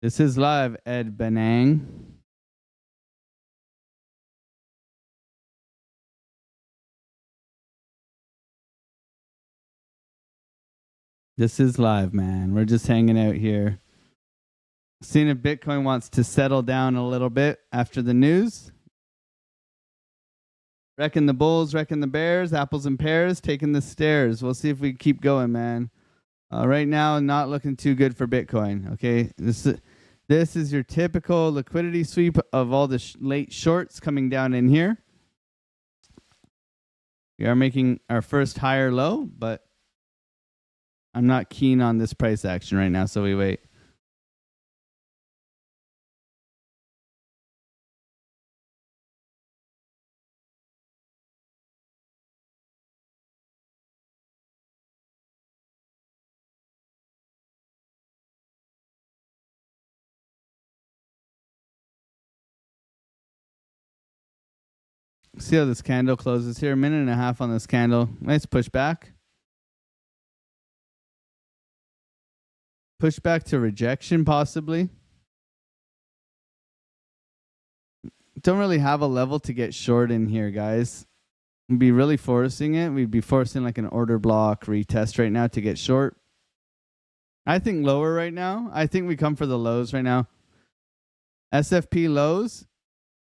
This is live, Ed Benang. This is live, man. We're just hanging out here. Seeing if Bitcoin wants to settle down a little bit after the news. Wrecking the bulls, wrecking the bears, apples and pears, taking the stairs. We'll see if we keep going, man. Right now, not looking too good for Bitcoin. Okay, this is your typical liquidity sweep of all the late shorts coming down in here. We are making our first higher low, but I'm not keen on this price action right now, so we wait. See how this candle closes here. A minute and a half on this candle. Nice pushback. Pushback to rejection, possibly. Don't really have a level to get short in here, guys. We'd be really forcing it. We'd be forcing like an order block retest right now to get short. I think lower right now. I think we come for the lows right now. SFP lows.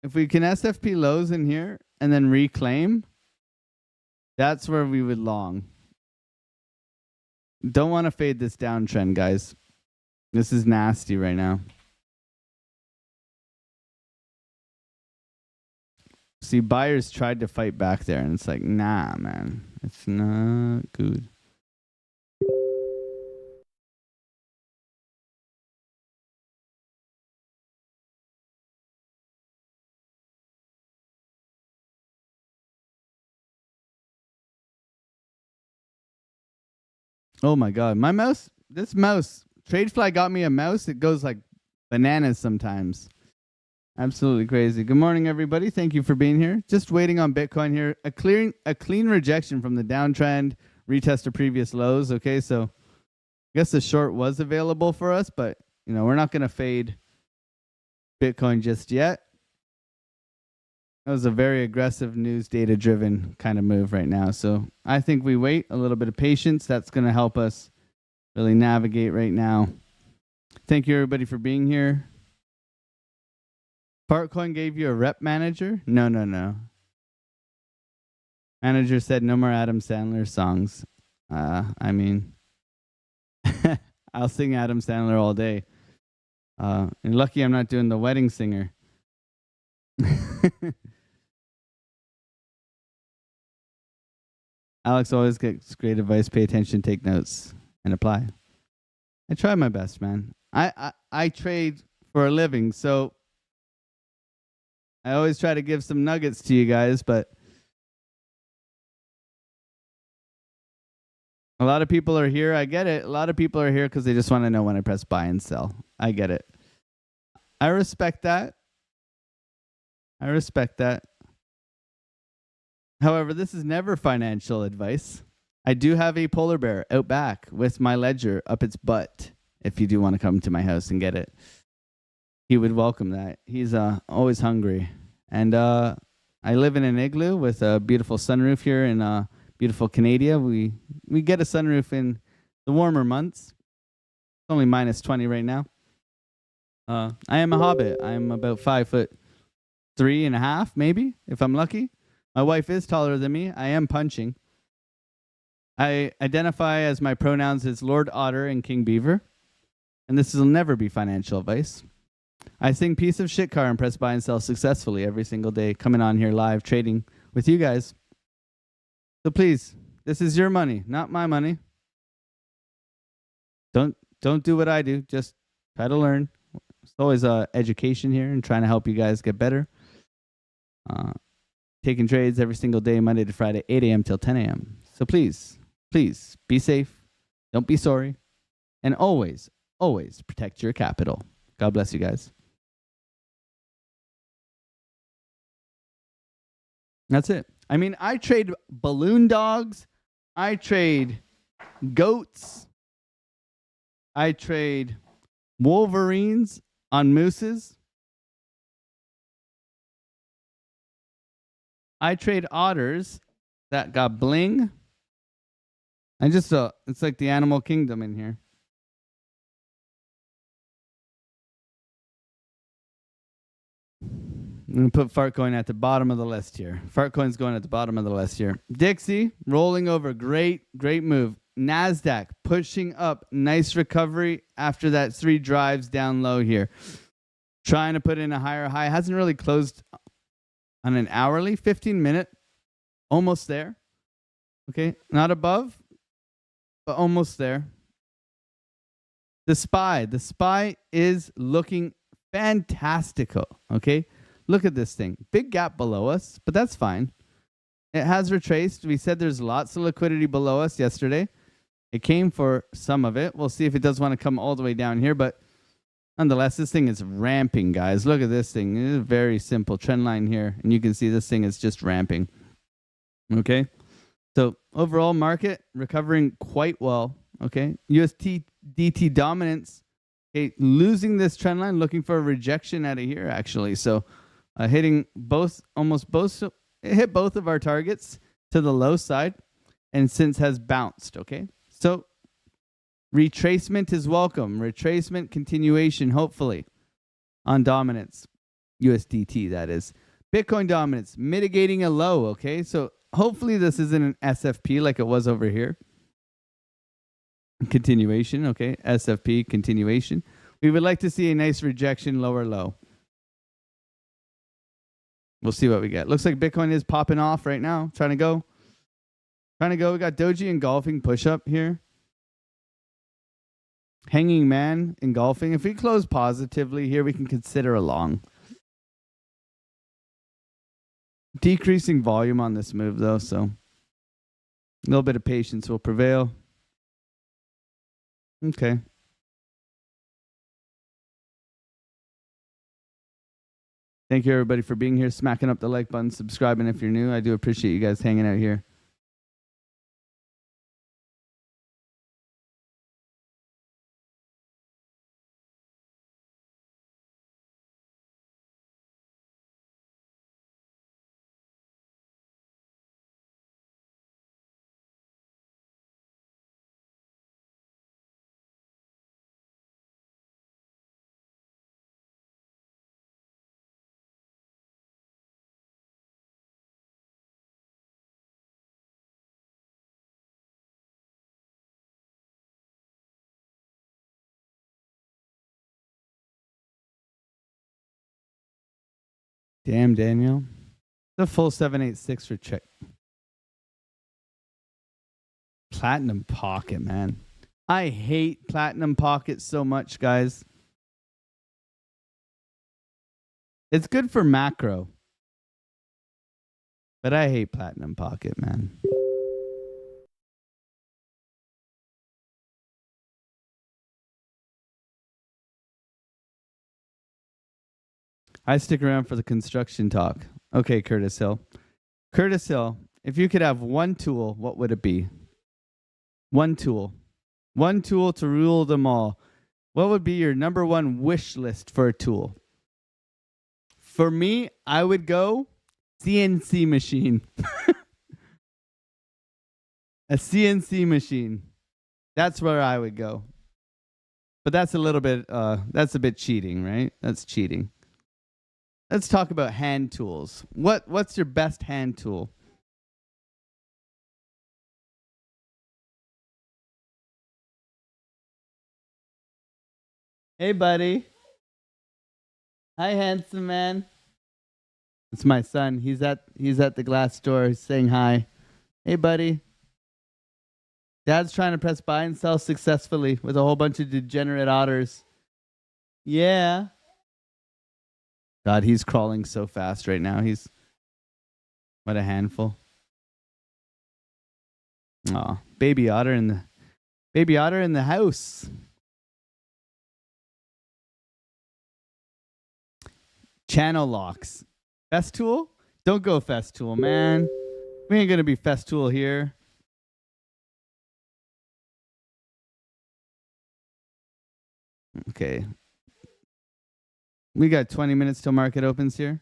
If we can SFP lows in here and then reclaim, that's where we would long. Don't want to fade this downtrend, guys. This is nasty right now. See, buyers tried to fight back there, and it's like, nah, man. It's not good. Oh my god, my mouse, this mouse, Tradefly got me a mouse. It goes like bananas sometimes. Absolutely crazy. Good morning, everybody. Thank you for being here. Just waiting on Bitcoin here. A clean rejection from the downtrend, retest to previous lows. Okay, so I guess the short was available for us, but you know, we're not going to fade Bitcoin just yet. That was a very aggressive news data driven kind of move right now. So I think we wait a little bit of patience. That's going to help us really navigate right now. Thank you, everybody, for being here. Fartcoin gave you a rep manager? No. Manager said no more Adam Sandler songs. I mean, I'll sing Adam Sandler all day. And lucky I'm not doing the wedding singer. Alex always gets great advice. Pay attention, take notes, and apply. I try my best, man. I trade for a living, so I always try to give some nuggets to you guys, but a lot of people are here. I get it. A lot of people are here because they just want to know when I press buy and sell. I get it. I respect that. However, this is never financial advice. I do have a polar bear out back with my ledger up its butt. If you do want to come to my house and get it, he would welcome that. He's always hungry. And I live in an igloo with a beautiful sunroof here in beautiful Canada. We get a sunroof in the warmer months. It's only minus 20 right now. I am a hobbit. I'm about 5'3.5", maybe, if I'm lucky. My wife is taller than me. I am punching. I identify as my pronouns as Lord Otter and King Beaver. And this will never be financial advice. I sing piece of shit car and press buy and sell successfully every single day, coming on here live, trading with you guys. So please, this is your money, not my money. Don't do what I do. Just try to learn. It's always education here and trying to help you guys get better. Taking trades every single day, Monday to Friday, 8 a.m. till 10 a.m. So please be safe. Don't be sorry. And always protect your capital. God bless you guys. That's it. I mean, I trade balloon dogs. I trade goats. I trade wolverines on mooses. I trade otters that got bling. I just it's like the animal kingdom in here. I'm going to put Fartcoin at the bottom of the list here. Fartcoin's going at the bottom of the list here. Dixie, rolling over. Great move. NASDAQ, pushing up. Nice recovery after that 3 drives down low here. Trying to put in a higher high. Hasn't really closed on an hourly. 15-minute. Almost there. Okay. Not above, but almost there. The SPY is looking fantastical. Okay. Look at this thing. Big gap below us, but that's fine. It has retraced. We said there's lots of liquidity below us yesterday. It came for some of it. We'll see if it does want to come all the way down here, but nonetheless, this thing is ramping, guys. Look at this thing. It is a very simple trend line here, and you can see this thing is just ramping. Okay? So overall market recovering quite well. Okay? USDT dominance. Okay, losing this trend line, looking for a rejection out of here, actually. So hitting almost both, it hit both of our targets to the low side and since has bounced. Okay, so retracement is welcome. Retracement continuation, hopefully, on dominance. USDT, that is. Bitcoin dominance, mitigating a low. Okay, so hopefully this isn't an SFP like it was over here. Continuation, okay, SFP continuation. We would like to see a nice rejection, lower low. We'll see what we get. Looks like Bitcoin is popping off right now. Trying to go. We got Doji engulfing push up here. Hanging man engulfing. If we close positively here, we can consider a long. Decreasing volume on this move though, so a little bit of patience will prevail. Okay. Thank you, everybody, for being here, smacking up the like button, subscribing if you're new. I do appreciate you guys hanging out here. Damn, Daniel. The full 786 for check. Platinum Pocket, man. I hate Platinum Pocket so much, guys. It's good for macro. But I hate Platinum Pocket, man. I stick around for the construction talk. Okay, Curtis Hill. Curtis Hill, if you could have one tool, what would it be? One tool. One tool to rule them all. What would be your number one wish list for a tool? For me, I would go CNC machine. A CNC machine. That's where I would go. But that's a little bit, that's a bit cheating, right? That's cheating. Let's talk about hand tools. What's your best hand tool? Hey, buddy. Hi, handsome man. It's my son. He's at the glass store saying hi. Hey, buddy. Dad's trying to press buy and sell successfully with a whole bunch of degenerate otters. Yeah. God, he's crawling so fast right now. What a handful. Aw, baby otter in the house. Channel locks. Festool? Don't go Festool, man. We ain't gonna be Festool here. Okay. We got 20 minutes till market opens here.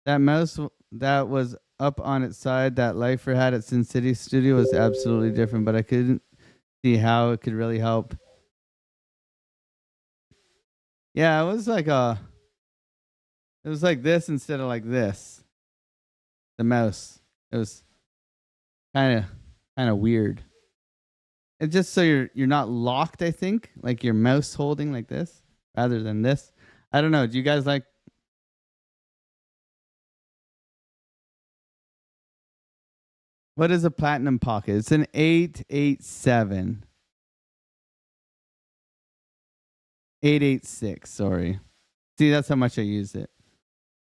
That mouse, that was up on its side. That Lifer had at Sin City Studio was absolutely different, but I couldn't see how it could really help. Yeah, it was like this instead of like this. The mouse. It was kind of weird. And just so you're not locked, I think, like your mouse holding like this rather than this. I don't know. Do you guys like? What is a platinum pocket? It's an 887. 886, sorry. See, that's how much I use it.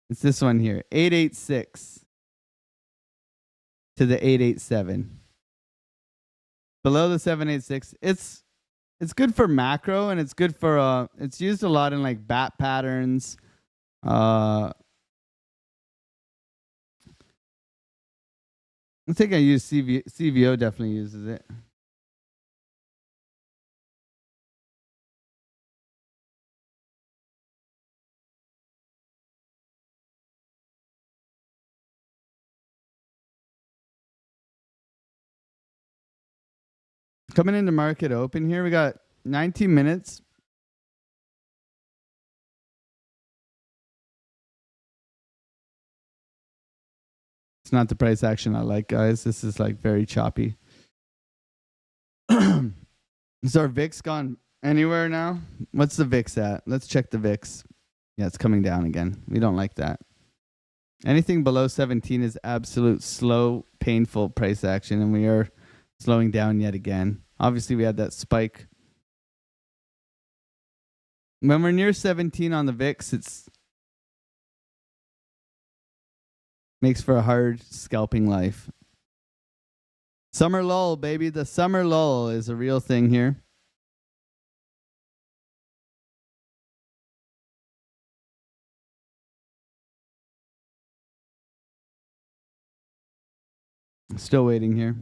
It's this one here. 886 to the 887. Below the 786. It's good for macro, and it's good for it's used a lot in like bat patterns. I think I use CVO definitely uses it. Coming into market open here, we got 19 minutes. It's not the price action I like, guys. This is like very choppy. Is our VIX gone anywhere now? What's the VIX at? Let's check the VIX. Yeah, it's coming down again. We don't like that. Anything below 17 is absolute slow, painful price action, and we are slowing down yet again. Obviously, we had that spike. When we're near 17 on the VIX, it's makes for a hard scalping life. Summer lull, baby. The summer lull is a real thing here. Still waiting here.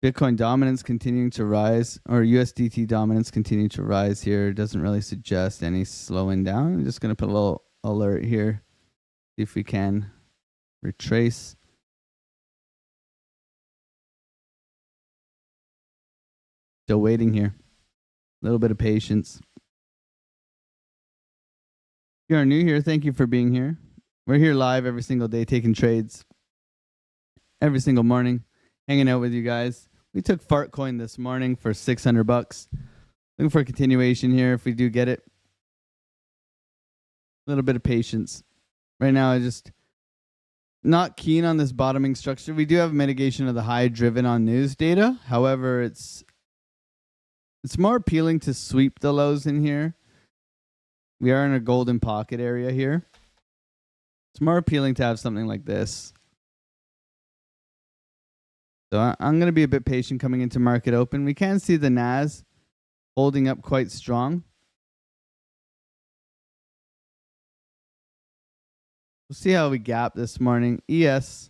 Bitcoin dominance continuing to rise, or USDT dominance continuing to rise here. Doesn't really suggest any slowing down. I'm just going to put a little alert here. See if we can retrace. Still waiting here. A little bit of patience. If you are new here, thank you for being here. We're here live every single day, taking trades every single morning, hanging out with you guys. We took Fartcoin this morning for $600. Looking for a continuation here if we do get it. A little bit of patience. Right now, I just not keen on this bottoming structure. We do have mitigation of the high driven on news data. However, it's more appealing to sweep the lows in here. We are in a golden pocket area here. It's more appealing to have something like this. So I'm going to be a bit patient coming into market open. We can see the NAS holding up quite strong. We'll see how we gap this morning. ES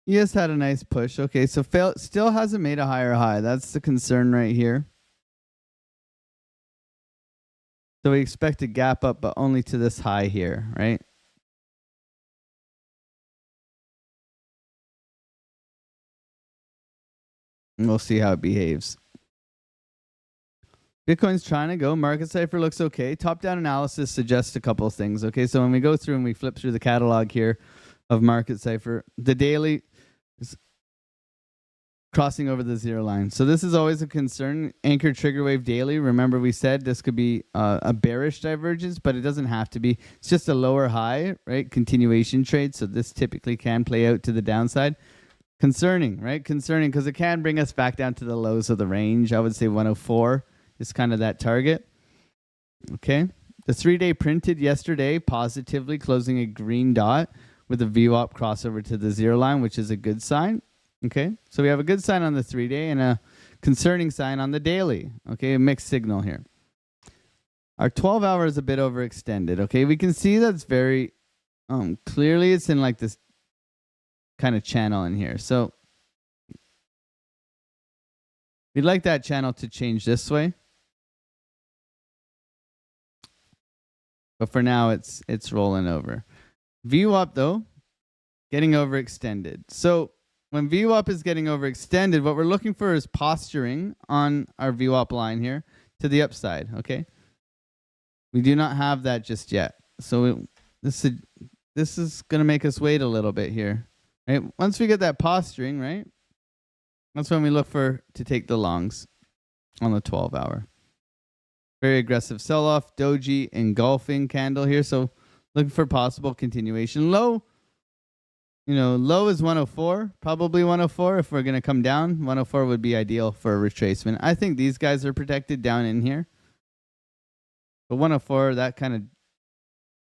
had a nice push. Okay, so still hasn't made a higher high. That's the concern right here. So we expect a gap up, but only to this high here, right? And we'll see how it behaves. Bitcoin's trying to go. Market Cipher looks okay. Top-down analysis suggests a couple of things. Okay, so when we go through and we flip through the catalog here of Market Cipher, the daily is crossing over the zero line. So this is always a concern. Anchor trigger wave daily. Remember we said this could be a bearish divergence, but it doesn't have to be. It's just a lower high, right? Continuation trade. So this typically can play out to the downside. Concerning, right? Concerning because it can bring us back down to the lows of the range. I would say 104 is kind of that target. Okay. The 3-day printed yesterday positively, closing a green dot with a VWAP crossover to the zero line, which is a good sign. Okay. So we have a good sign on the 3-day and a concerning sign on the daily. Okay. A mixed signal here. Our 12-hour is a bit overextended. Okay. We can see that's very clearly it's in like this kind of channel in here. So We'd like that channel to change this way. But for now, it's rolling over. VWAP, though, getting overextended. So when VWAP is getting overextended, what we're looking for is posturing on our VWAP line here to the upside, okay? We do not have that just yet. So this is going to make us wait a little bit here, right? Once we get that posturing, right? That's when we look to take the longs on the 12-hour. Very aggressive sell-off, doji engulfing candle here. So looking for possible continuation. Low, low is 104, probably 104 if we're going to come down. 104 would be ideal for a retracement. I think these guys are protected down in here. But 104, that kind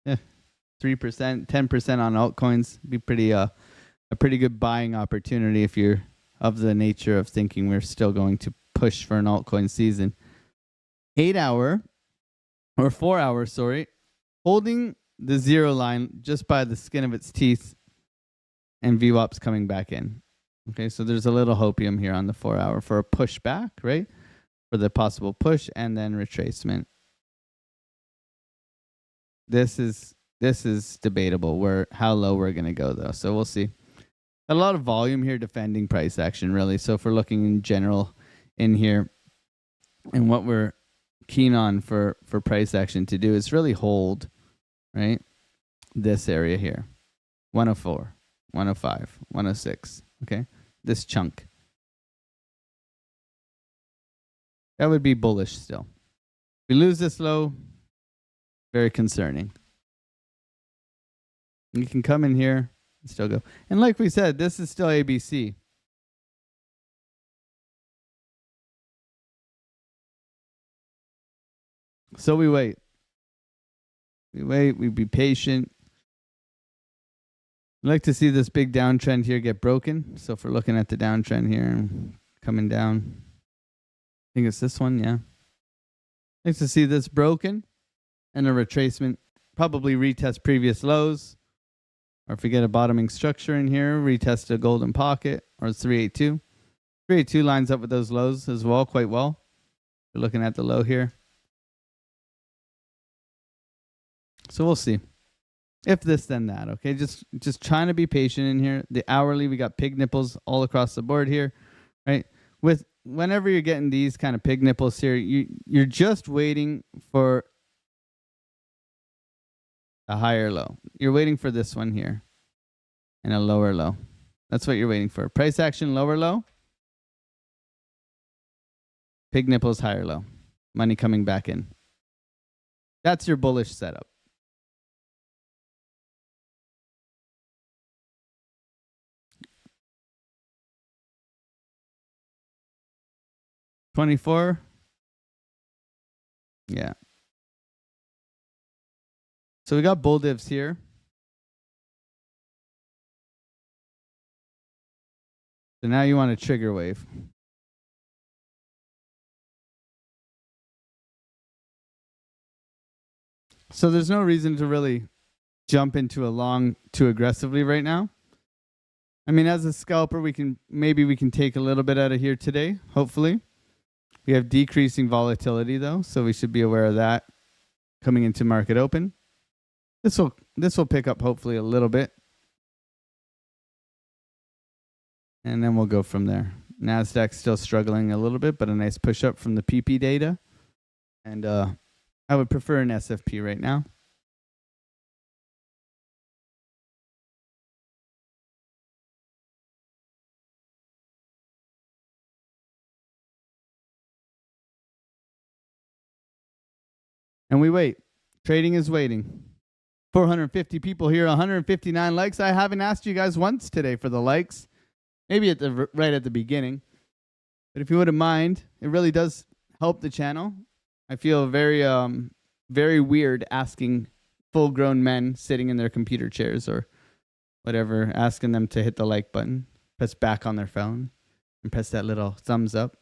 of 3%, 10% on altcoins be pretty a pretty good buying opportunity if you're of the nature of thinking we're still going to push for an altcoin season. 8-hour or 4-hour, holding the zero line just by the skin of its teeth, and VWAP's coming back in. Okay, so there's a little hopium here on the 4-hour for a pushback, right? For the possible push and then retracement. This is debatable how low we're going to go, though. So we'll see. A lot of volume here defending price action, really. So if we're looking in general in here, and what we're keen on for price action to do is really hold, right? This area here. 104, 105, 106. Okay? This chunk. That would be bullish still. If we lose this low, very concerning. You can come in here and still go. And like we said, this is still ABC. So we wait. We be patient. I'd like to see this big downtrend here get broken. So if we're looking at the downtrend here, coming down, I think it's this one, yeah. I'd like to see this broken and a retracement, probably retest previous lows. Or if we get a bottoming structure in here, retest a golden pocket or 382. 382 lines up with those lows as well, quite well. We're looking at the low here. So we'll see. If this, then that, okay? Just trying to be patient in here. The hourly, we got pig nipples all across the board here, right? Whenever you're getting these kind of pig nipples here, you're just waiting for a higher low. You're waiting for this one here and a lower low. That's what you're waiting for. Price action, lower low. Pig nipples, higher low. Money coming back in. That's your bullish setup. $24. Yeah. So we got bull divs here. So now you want a trigger wave. So there's no reason to really jump into a long too aggressively right now. I mean, as a scalper, we can take a little bit out of here today, hopefully. We have decreasing volatility though, so we should be aware of that coming into market open. This will pick up hopefully a little bit. And then we'll go from there. Nasdaq's still struggling a little bit, but a nice push up from the PP data. And I would prefer an SFP right now. And we wait. Trading is waiting. 450 people here, 159 likes. I haven't asked you guys once today for the likes. Maybe right at the beginning. But if you wouldn't mind, it really does help the channel. I feel very very weird asking full-grown men sitting in their computer chairs or whatever, asking them to hit the like button, press back on their phone, and press that little thumbs up.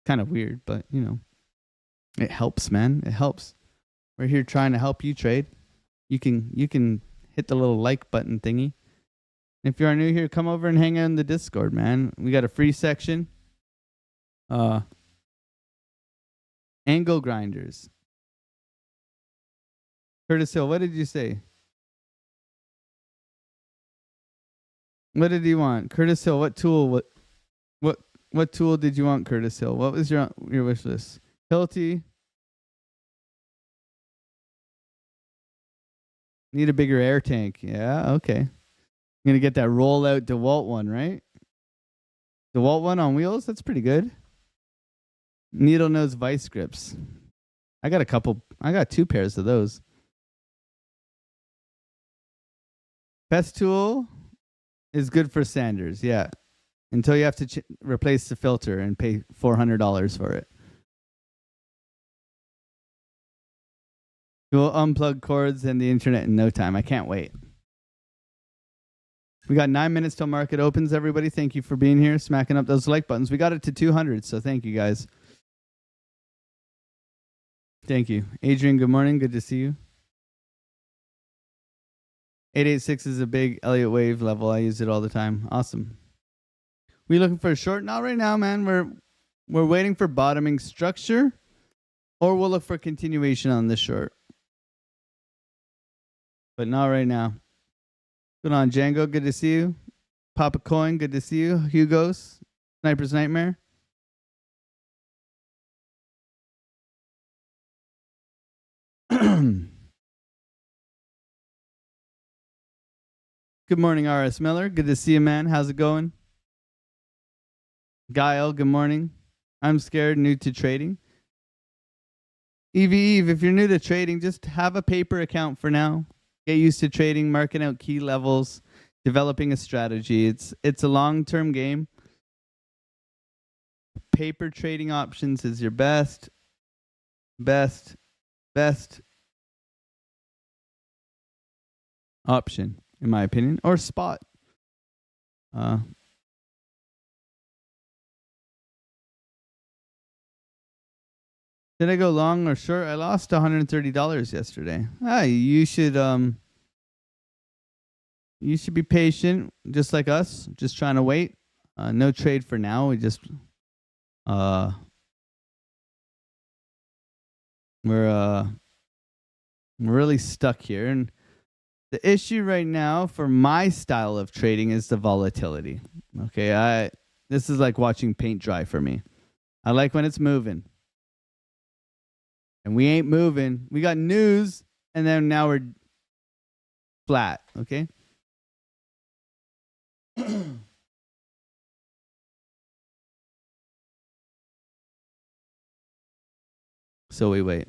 Kind of weird, but it helps, man. It helps. We're here trying to help you trade. You can hit the little like button thingy. If you are new here, come over and hang out in the Discord, man. We got a free section. Angle grinders. Curtis Hill, what did you say? What did you want? Curtis Hill, what tool? What tool did you want, Curtis Hill? What was your wish list? Hilti. Need a bigger air tank. Yeah, okay. I'm gonna get that rollout DeWalt one, right? DeWalt one on wheels? That's pretty good. Needle nose vice grips. I got 2 pairs of those. Best tool is good for sanders, yeah. Until you have to replace the filter and pay $400 for it. You'll unplug cords and the internet in no time. I can't wait. We got 9 minutes till market opens, everybody. Thank you for being here, smacking up those like buttons. We got it to 200, so thank you, guys. Thank you. Adrian, good morning. Good to see you. 886 is a big Elliott wave level. I use it all the time. Awesome. We looking for a short? Not right now, man. We're waiting for bottoming structure, or we'll look for continuation on this short. But not right now. Good on, Django. Good to see you. Papa Coin, good to see you. Hugo's, Sniper's Nightmare. Good morning, RS Miller. Good to see you, man. How's it going? Guile, good morning. I'm scared, new to trading. Eve, if you're new to trading, just have a paper account for now. Get used to trading, marking out key levels, developing a strategy. It's a long-term game. Paper trading options is your best option, in my opinion, or spot. Did I go long or short? I lost $130 yesterday. You should be patient, just like us, just trying to wait. No trade for now. We just we're really stuck here, and the issue right now for my style of trading is the volatility. Okay, this is like watching paint dry for me. I like when it's moving. And we ain't moving. We got news, and then now we're flat, okay? So we wait.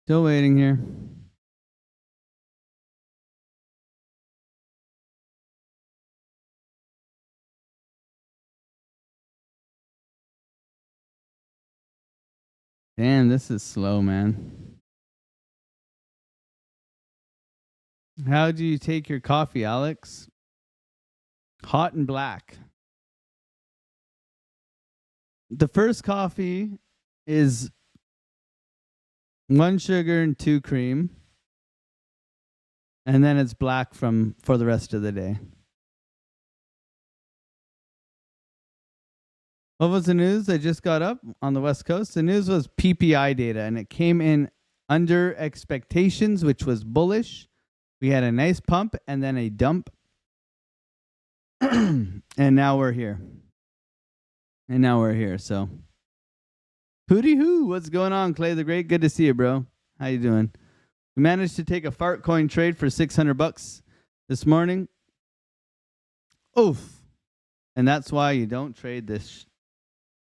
Still waiting here. Damn, this is slow, man. How do you take your coffee, Alex? Hot and black. The first coffee is 1 sugar and 2 cream. And then it's black for the rest of the day. What was the news? I just got up on the West Coast. The news was PPI data, and it came in under expectations, which was bullish. We had a nice pump and then a dump. And now we're here. So, hooty hoo. What's going on, Clay the Great? Good to see you, bro. How you doing? We managed to take a Fartcoin trade for $600 this morning. Oof. And that's why you don't trade this.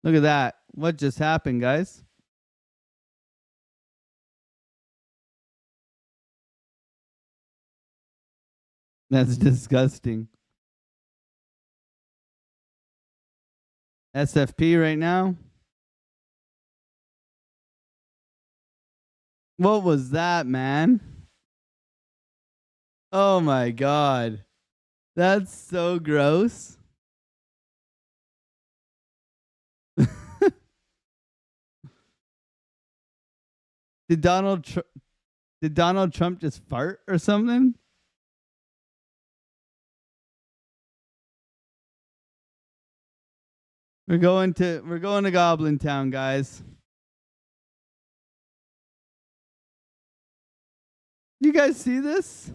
Look at that. What just happened, guys? That's disgusting. SFP right now. What was that, man? Oh my God. That's so gross. Did Donald Trump just fart or something? We're going to Goblin Town, guys. You guys see this?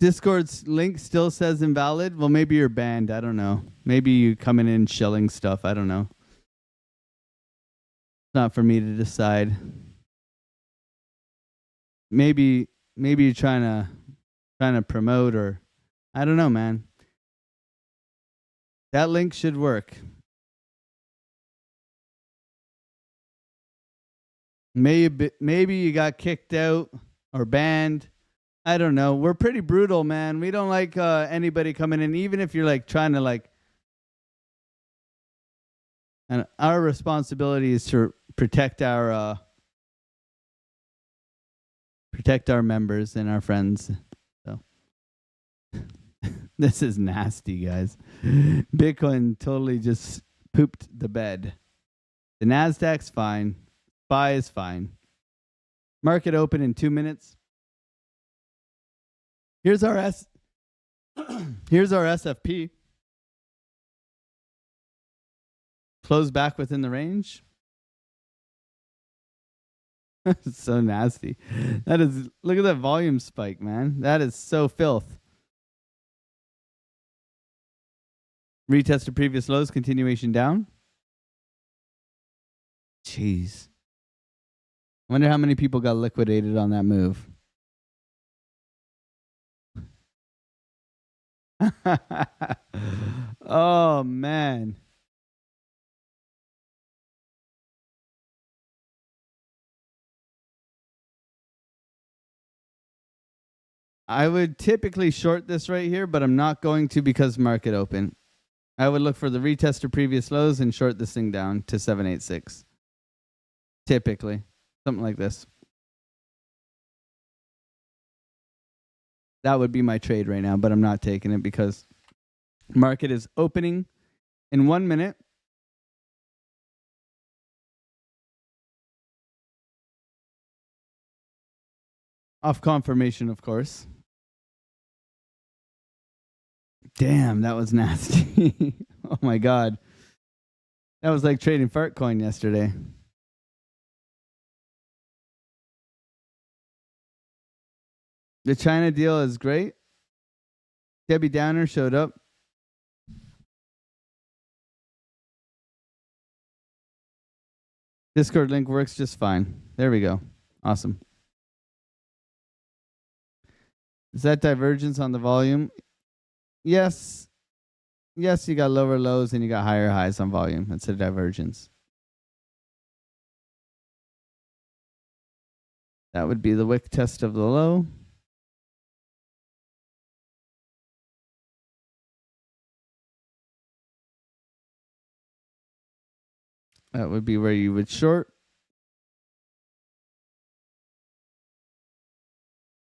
Discord's link still says invalid. Well, maybe you're banned. I don't know. Maybe you coming in shilling stuff. I don't know. It's not for me to decide. Maybe you're trying to promote, or I don't know, man. That link should work. Maybe you got kicked out or banned. I don't know. We're pretty brutal, man. We don't like anybody coming in, even if you're like trying to like. And our responsibility is to protect our members and our friends. So this is nasty, guys. Bitcoin totally just pooped the bed. The Nasdaq's fine. SPY is fine. Market open in 2 minutes. Here's our SFP. Close back within the range. It's so nasty. That is, look at that volume spike, man. That is so filth. Retest to previous lows, continuation down. Jeez. I wonder how many people got liquidated on that move. Oh, man. I would typically short this right here, but I'm not going to because market open. I would look for the retest to previous lows and short this thing down to 786. Typically. Something like this. That would be my trade right now, but I'm not taking it because market is opening in 1 minute. Off confirmation, of course. Damn, that was nasty. Oh my God. That was like trading Fartcoin yesterday. The China deal is great. Debbie Downer showed up. Discord link works just fine. There we go. Awesome. Is that divergence on the volume? Yes. Yes, you got lower lows and you got higher highs on volume. That's a divergence. That would be the wick test of the low. That would be where you would short.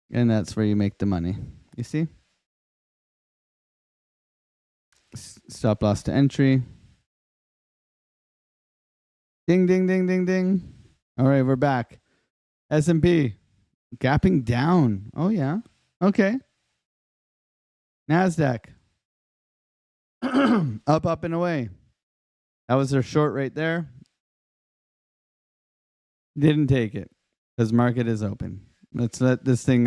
And that's where you make the money. You see? Stop loss to entry. Ding, ding, ding, ding, ding. All right, we're back. S&P. Gapping down. Oh, yeah. Okay. NASDAQ. Up and away. That was their short right there. Didn't take it because market is open. Let's let this thing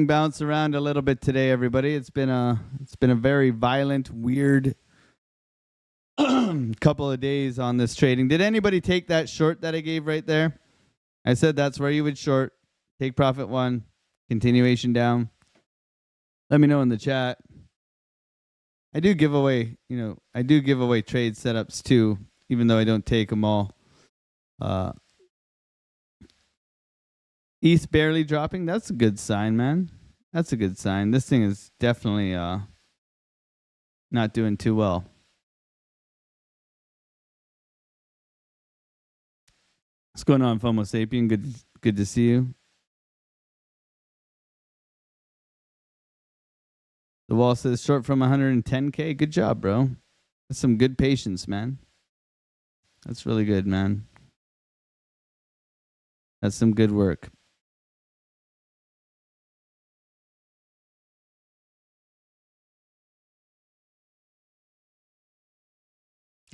bounce around a little bit today, everybody. It's been a very violent, weird couple of days on this trading. Did anybody take that short that I gave right there? I said that's where you would short. Take profit one. Continuation down. Let me know in the chat. I do give away trade setups too, even though I don't take them all. East barely dropping. That's a good sign, man. That's a good sign. This thing is definitely not doing too well. What's going on, FOMO Sapien? Good to see you. The wall says short from 110K. Good job, bro. That's some good patience, man. That's really good, man. That's some good work.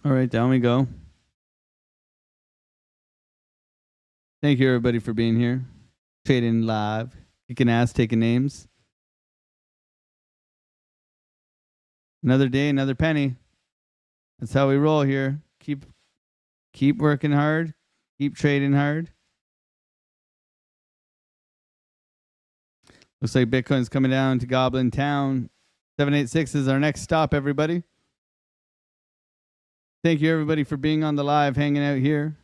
All right, down we go. Thank you, everybody, for being here. Trading live. Kicking ass, taking names. Another day, another penny. That's how we roll here. Keep working hard. Keep trading hard. Looks like Bitcoin's coming down to Goblin Town. 786 is our next stop, everybody. Thank you, everybody, for being on the live, hanging out here.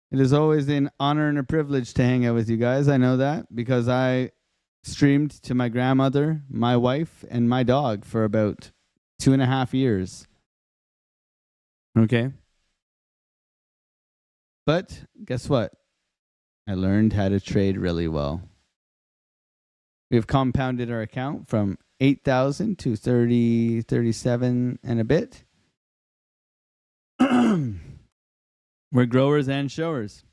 It is always an honor and a privilege to hang out with you guys. I know that because I streamed to my grandmother, my wife, and my dog for about 2.5 years. Okay. But guess what? I learned how to trade really well. We've compounded our account from 8,000 to 37 and a bit. We're growers and showers.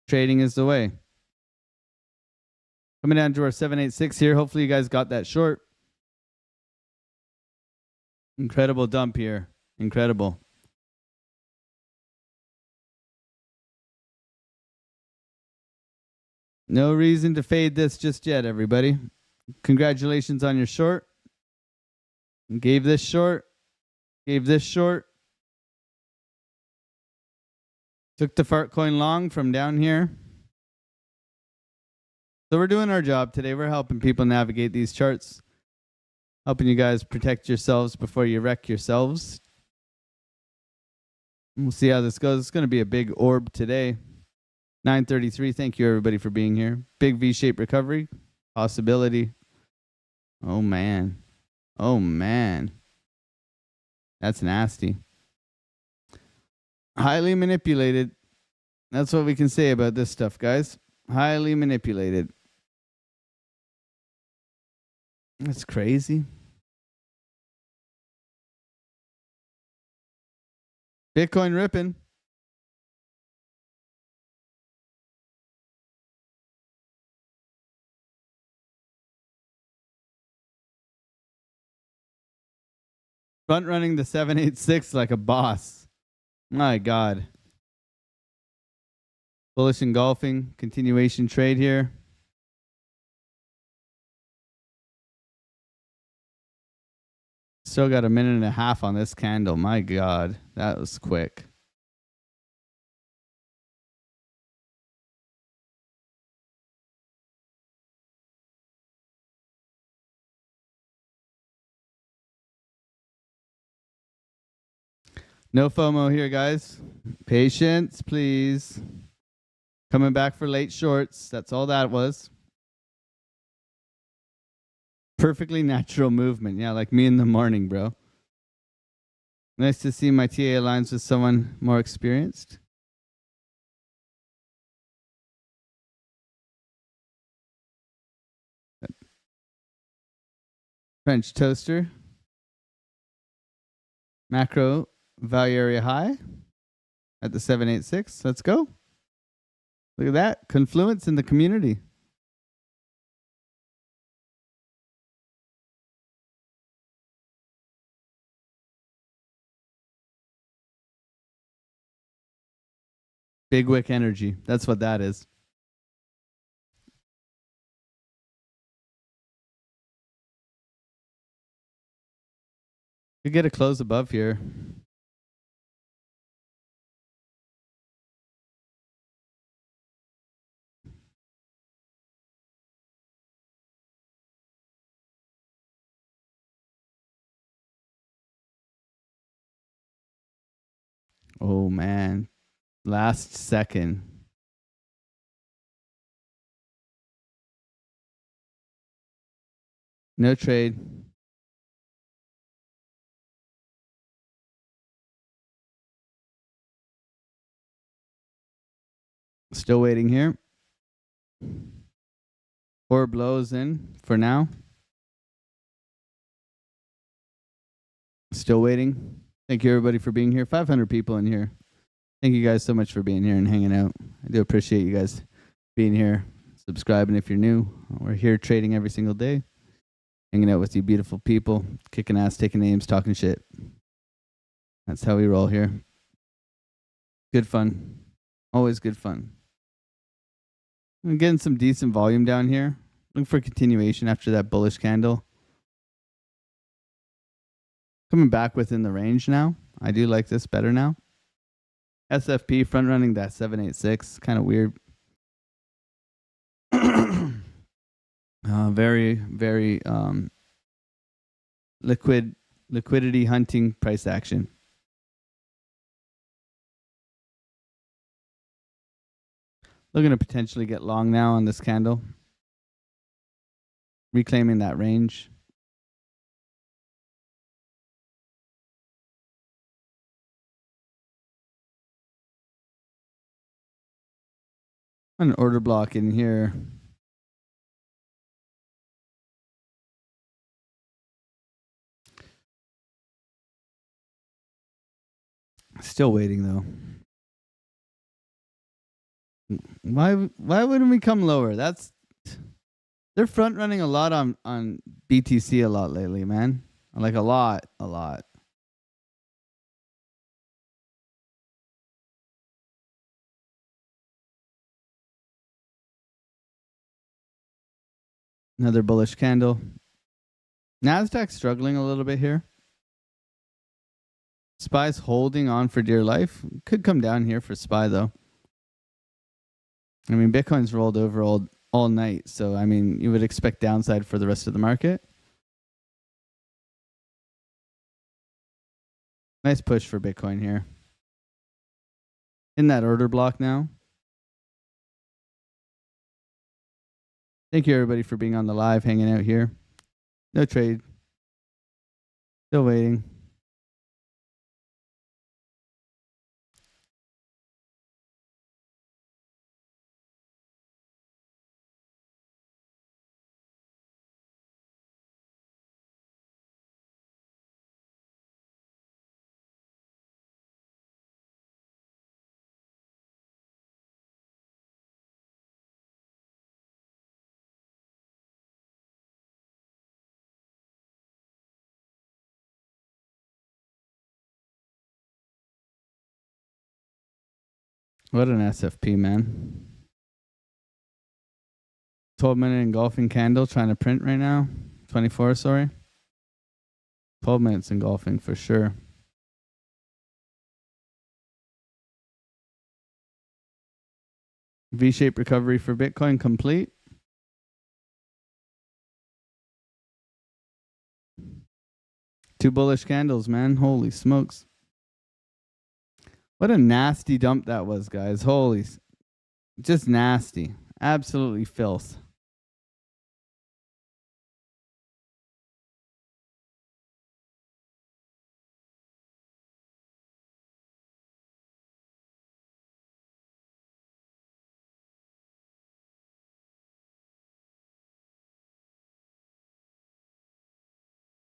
Trading is the way. Coming down to our 786 here. Hopefully you guys got that short. Incredible dump here. Incredible. No reason to fade this just yet, everybody. Congratulations on your short. Gave this short. Gave this short. Took the Fartcoin long from down here. So we're doing our job today. We're helping people navigate these charts. Helping you guys protect yourselves before you wreck yourselves. We'll see how this goes. It's going to be a big orb today. 933. Thank you, everybody, for being here. Big V-shaped recovery. Possibility. Oh, man. Oh, man. That's nasty. Highly manipulated. That's what we can say about this stuff, guys. Highly manipulated. That's crazy. Bitcoin ripping. Front running the 786 like a boss. My God. Bullish engulfing. Continuation trade here. Still got 1.5 minutes on this candle. My God. That was quick. No FOMO here, guys. Patience, please. Coming back for late shorts. That's all that was. Perfectly natural movement. Yeah, like me in the morning, bro. Nice to see my TA aligns with someone more experienced. French toaster. Macro value area high at the 786. Let's go. Look at that. Confluence in the community. Big wick energy. That's what that is. You get a close above here. Oh, man. Last second. No trade. Still waiting here. 4 blows in for now. Still waiting. Thank you, everybody, for being here. 500 people in here. Thank you guys so much for being here and hanging out. I do appreciate you guys being here, subscribing if you're new. We're here trading every single day, hanging out with you beautiful people, kicking ass, taking names, talking shit. That's how we roll here. Good fun. Always good fun. I'm getting some decent volume down here. Looking for continuation after that bullish candle. Coming back within the range now. I do like this better now. SFP front running that 786. Kind of weird. Very, very liquidity hunting price action. Looking to potentially get long now on this candle. Reclaiming that range. An order block in here. Still waiting though. Why wouldn't we come lower? They're front running a lot on BTC a lot lately, man. Like a lot. Another bullish candle. Nasdaq struggling a little bit here. SPY's holding on for dear life. Could come down here for SPY though. I mean, Bitcoin's rolled over all night, so I mean, you would expect downside for the rest of the market. Nice push for Bitcoin here. In that order block now. Thank you, everybody, for being on the live, hanging out here. No trade. Still waiting. What an SFP, man. 12-minute engulfing candle trying to print right now. 24, sorry. 12 minutes engulfing for sure. V-shaped recovery for Bitcoin complete. Two bullish candles, man. Holy smokes. What a nasty dump that was, guys. Holy. Just nasty. Absolutely filth.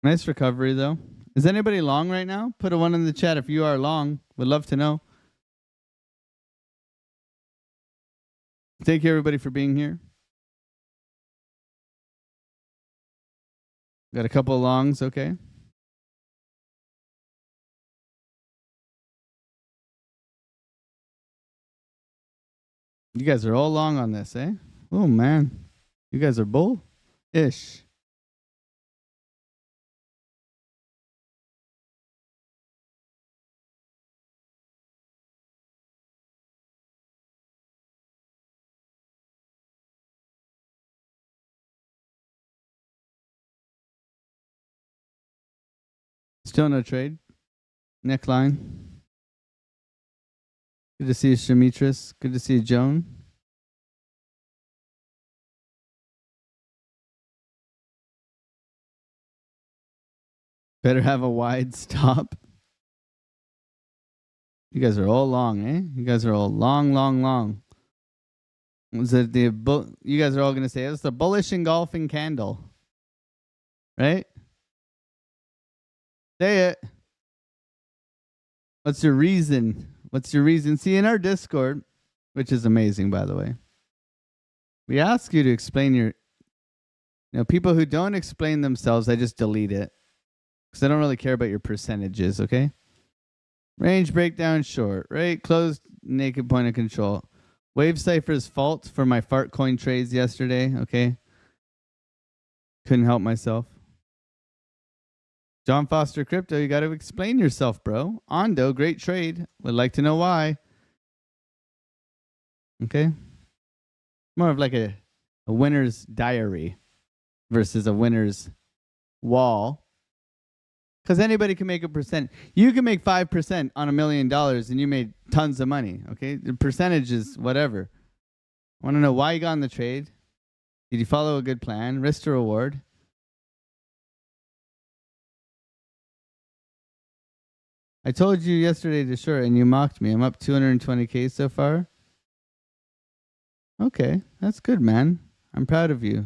Nice recovery, though. Is anybody long right now? Put a 1 in the chat if you are long. Would love to know. Thank you, everybody, for being here. Got a couple of longs, okay? You guys are all long on this, eh? Oh, man. You guys are bull-ish. Still no trade. Neckline. Good to see you, Shamitris. Good to see you, Joan. Better have a wide stop. You guys are all long, eh? You guys are all long. Was it you guys are all going to say it's the bullish engulfing candle, right? Say it. What's your reason? What's your reason? See, in our Discord, which is amazing, by the way, we ask you to explain your, people who don't explain themselves, I just delete it because I don't really care about your percentages, okay? Range breakdown short, right? Closed naked point of control. Wave Cypher's fault for my Fartcoin trades yesterday, okay? Couldn't help myself. John Foster Crypto, you got to explain yourself, bro. Ondo, great trade. Would like to know why. Okay? More of like a winner's diary versus a winner's wall. Because anybody can make a percent. You can make 5% on $1 million and you made tons of money. Okay? The percentage is whatever. I want to know why you got in the trade. Did you follow a good plan? Risk to reward? I told you yesterday to short and you mocked me. I'm up 220K so far. Okay, that's good, man. I'm proud of you.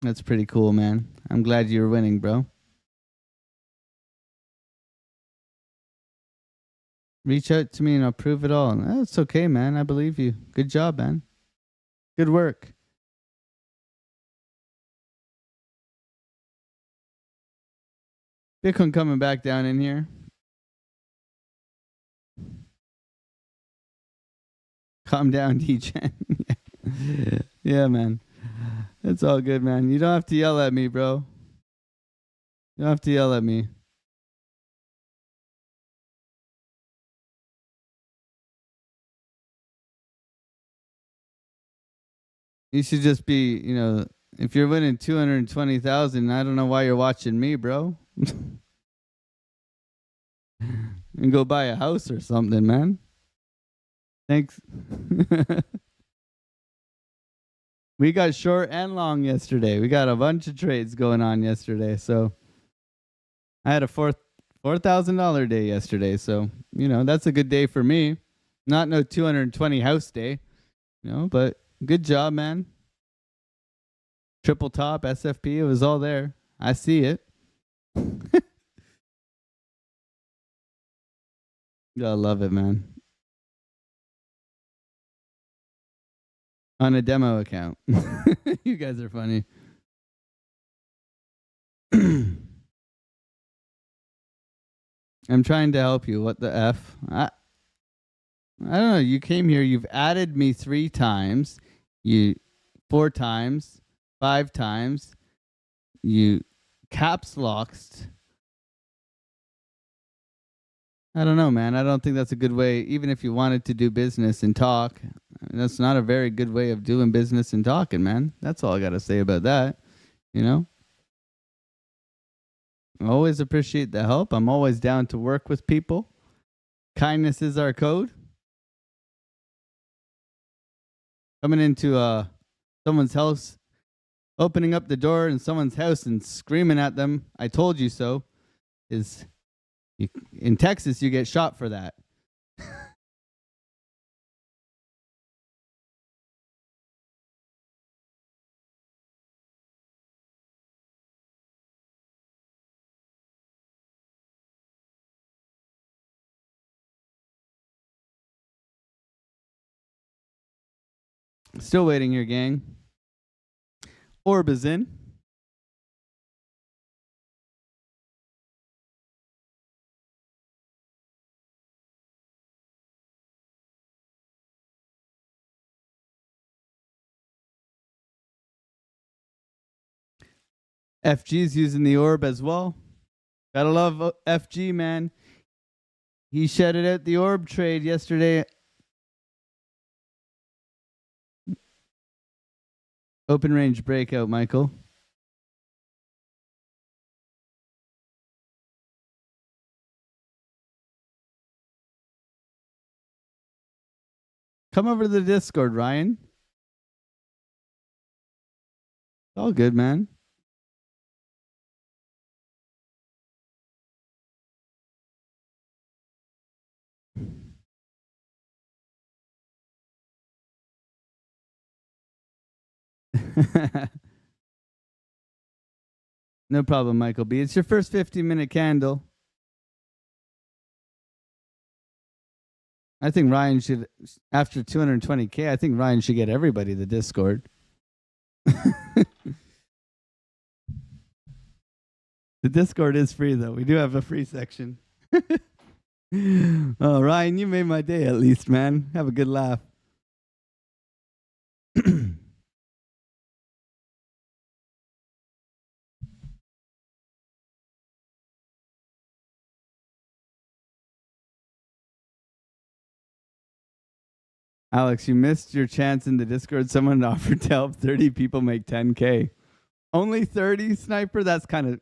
That's pretty cool, man. I'm glad you're winning, bro. Reach out to me and I'll prove it all. That's okay, man. I believe you. Good job, man. Good work. Bitcoin coming back down in here. Calm down, DJ. Yeah, man. It's all good, man. You don't have to yell at me, bro. You don't have to yell at me. You should just be, if you're winning 220,000, I don't know why you're watching me, bro. And go buy a house or something, man. Thanks. We got short and long yesterday. We got a bunch of trades going on yesterday. So I had a $4,000 day yesterday. So, that's a good day for me. Not no 220 house day, but good job, man. Triple top, SFP, it was all there. I see it. Gotta love it, man. On a demo account. You guys are funny. I'm trying to help you. What the F? I don't know. You came here. You've added me 3 times. 4 times. 5 times. You caps locked. I don't know, man. I don't think that's a good way. Even if you wanted to do business and talk, that's not a very good way of doing business and talking, man. That's all I got to say about that. I always appreciate the help. I'm always down to work with people. Kindness is our code. Coming into someone's house, opening up the door in someone's house and screaming at them, "I told you so," is in Texas, you get shot for that. Still waiting here, gang. Orb is in. FG's using the orb as well. Gotta love FG, man. He shedded out the orb trade yesterday. Open range breakout, Michael. Come over to the Discord, Ryan. All good, man. No problem, Michael B. It's your first 15-minute candle. I think Ryan should, after 220K, I think Ryan should get everybody the Discord. The Discord is free, though. We do have a free section. Oh, Ryan, you made my day at least, man. Have a good laugh. Alex, you missed your chance in the Discord. Someone offered to help 30 people make 10K. Only 30, Sniper? It's kind of,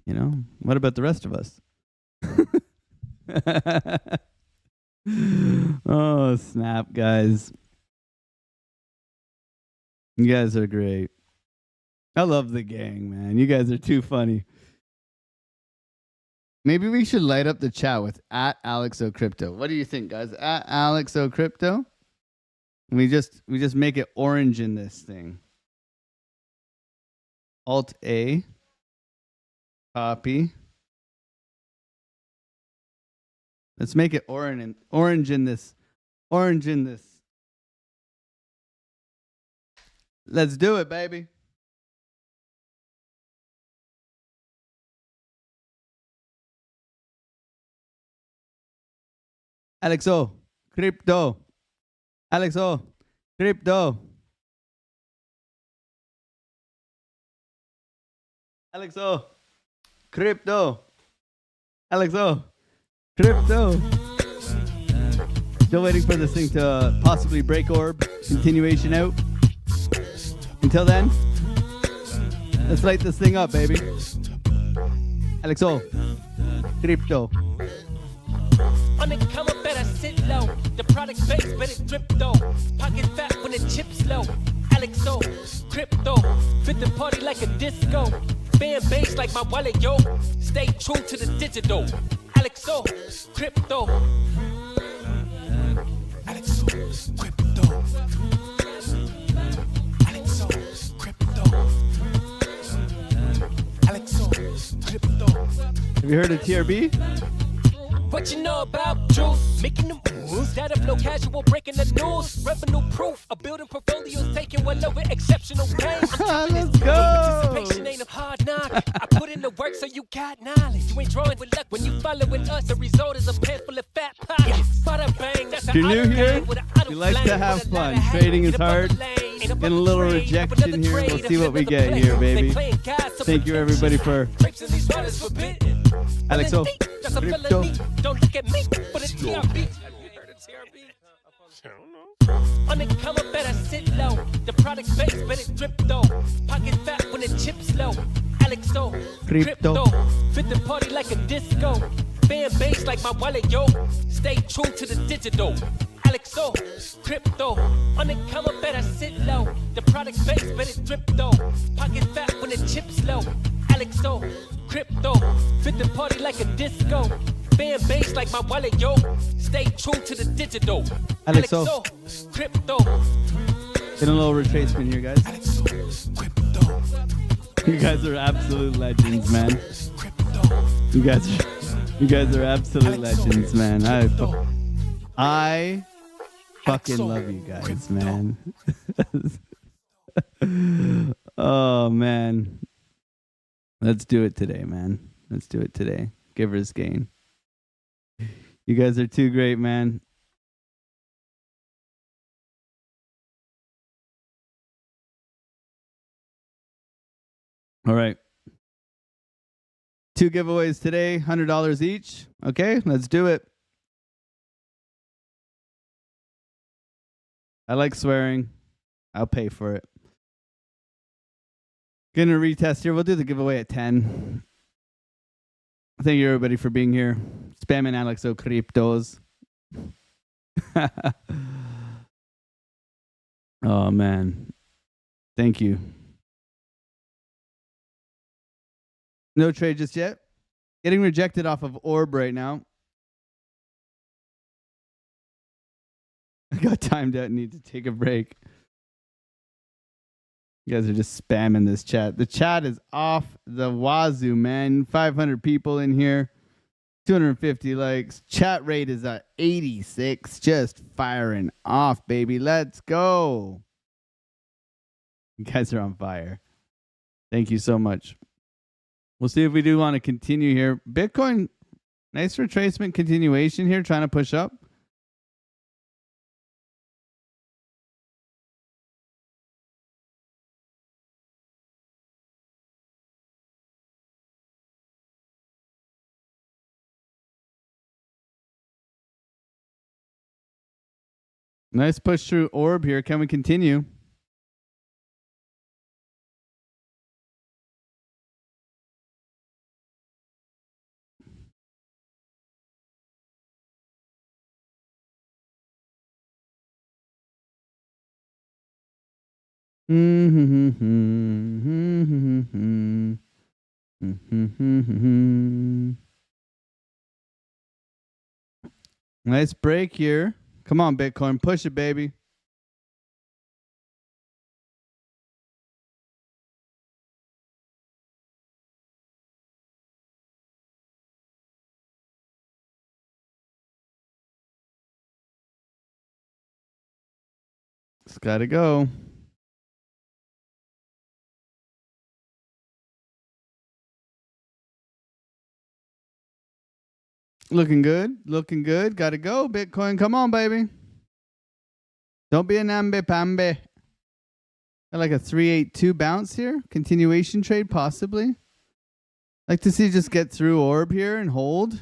you know, what about the rest of us? Oh, snap, guys. You guys are great. I love the gang, man. You guys are too funny. Maybe we should light up the chat with @AlexOCrypto. What do you think, guys? @AlexOCrypto. We just make it orange in this thing. Alt A. Copy. Let's make it orange in this. Orange in this. Let's do it, baby. AlexOCrypto. AlexOCrypto. AlexOCrypto. AlexOCrypto. Still waiting for this thing to possibly break orb. Continuation out. Until then, let's light this thing up, baby. AlexOCrypto. On the come up, better sit low. The product base, better drip though. Pocket fat when the chips low. AlexOCrypto. Fit the party like a disco. Fan base like my wallet, yo. Stay true to the digital. AlexOCrypto. AlexOCrypto. AlexOCrypto. AlexOCrypto. Have you heard of TRB? What you know about juice? Making the moves, data flow casual, breaking the news. Revenue proof, a building portfolios taking well over exceptional pain. Let's go. Participation ain't a hard knock. I put in the work so you got knowledge. You ain't drawing with luck when you following us. The result is a pan full of fat pockets. Bada bang, that's if you're new here, you like to have fun. Trading is hard. Getting a little rejection here. We'll see what we get here, baby. Thank you, everybody, for AlexOCrypto. Don't look at me for the TRB. On the come up, better sit low. The product base, better drip though. Pocket fat when the chips low. AlexOCrypto. Fit the party like a disco. Fan base like my wallet, yo. Stay true to the digital. AlexOCrypto. On the come up, better sit low. The product base, better drip though. Pocket fat when the chips low. AlexOCrypto. Fit the party like a disco. Fan base like my wallet, yo. Stay true to the digital. AlexOCrypto. Getting a little retracement here, guys. You guys are absolute legends, man. You guys are You guys are absolute legends, man. I fucking love you guys, man. Oh, man. Let's do it today, man. Let's do it today. Giver's gain. You guys are too great, man. All right. 2 giveaways today, $100 each. Okay, let's do it. I like swearing. I'll pay for it. Gonna retest here. We'll do the giveaway at 10. Thank you, everybody, for being here. Spamming AlexOCryptos. Oh, man. Thank you. No trade just yet. Getting rejected off of Orb right now. I got timed out and need to take a break. You guys are just spamming this chat. The chat is off the wazoo, man. 500 people in here. 250 likes. Chat rate is at 86. Just firing off, baby. Let's go. You guys are on fire. Thank you so much. We'll see if we do want to continue here. Bitcoin, nice retracement continuation here, trying to push up. Nice push through Orb here. Can we continue? Nice break here. Come on, Bitcoin. Push it, baby. It's got to go. Looking good. Looking good. Got to go, Bitcoin. Come on, baby. Don't be a nambe-pambe. Got like a 382 bounce here. Continuation trade, possibly. Like to see just get through Orb here and hold.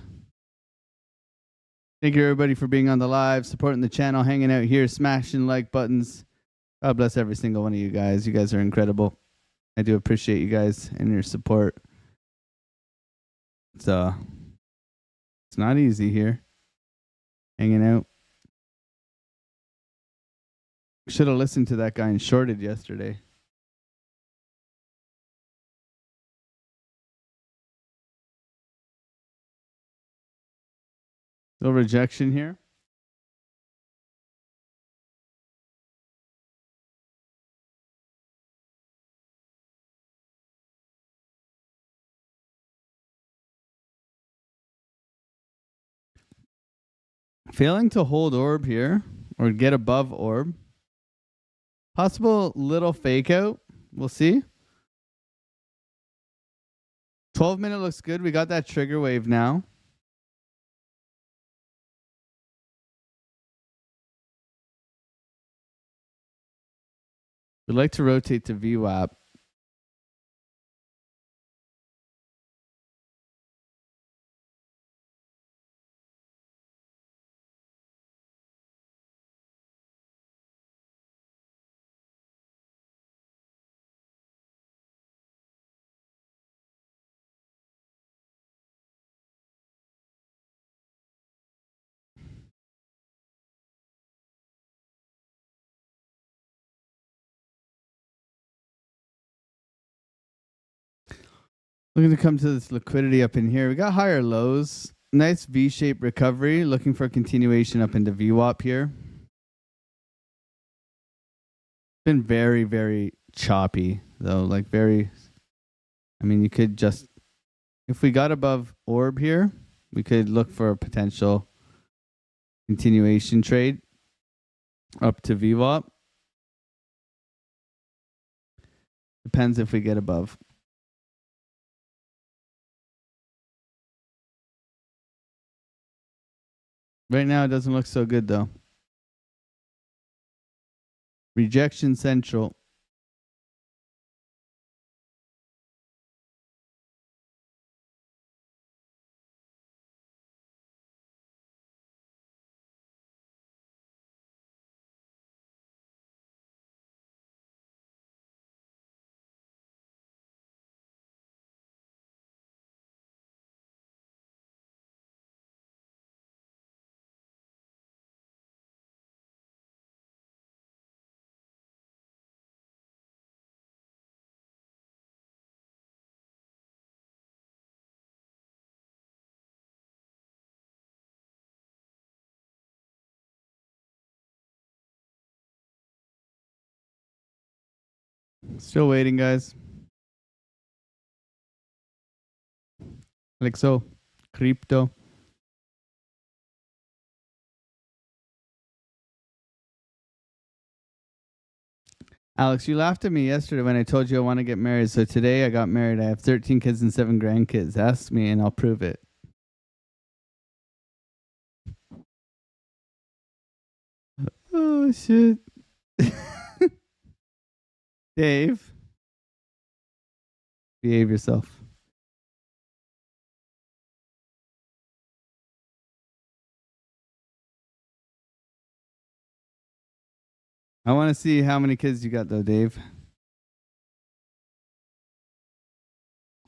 Thank you, everybody, for being on the live, supporting the channel, hanging out here, smashing like buttons. God bless every single one of you guys. You guys are incredible. I do appreciate you guys and your support. It's not easy here. Hanging out. Should have listened to that guy and shorted yesterday. No rejection here. Failing to hold Orb here or get above Orb. Possible little fake out. We'll see. 12-minute looks good. We got that trigger wave now. We'd like to rotate to VWAP. Looking to come to this liquidity up in here. We got higher lows. Nice V-shaped recovery. Looking for a continuation up into VWAP here. Been very, very choppy, though. Like very... I mean, you could just... If we got above Orb here, We could look for a potential continuation trade up to VWAP. Depends if we get above. Right now, it doesn't look so good, though. Rejection central. Still waiting, guys. AlexOCrypto. Alex, you laughed at me yesterday when I told you I want to get married. So today I got married. I have 13 kids and 7 grandkids. Ask me and I'll prove it. Oh, shit. Dave. Behave yourself. I want to see how many kids you got, though, Dave.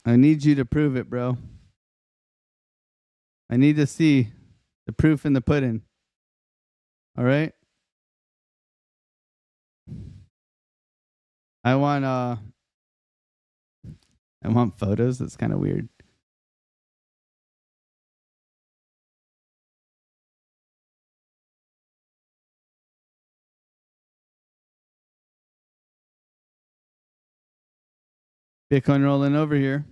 I need you to prove it, bro. I need to see the proof in the pudding. All right? I want photos. That's kind of weird. Bitcoin rolling over here.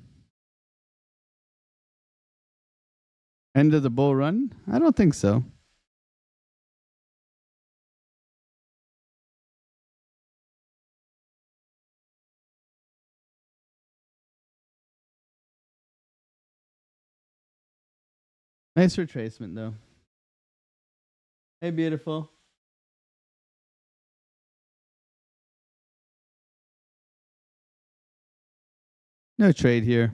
End of the bull run? I don't think so. Nice retracement, though. Hey, beautiful. No trade here.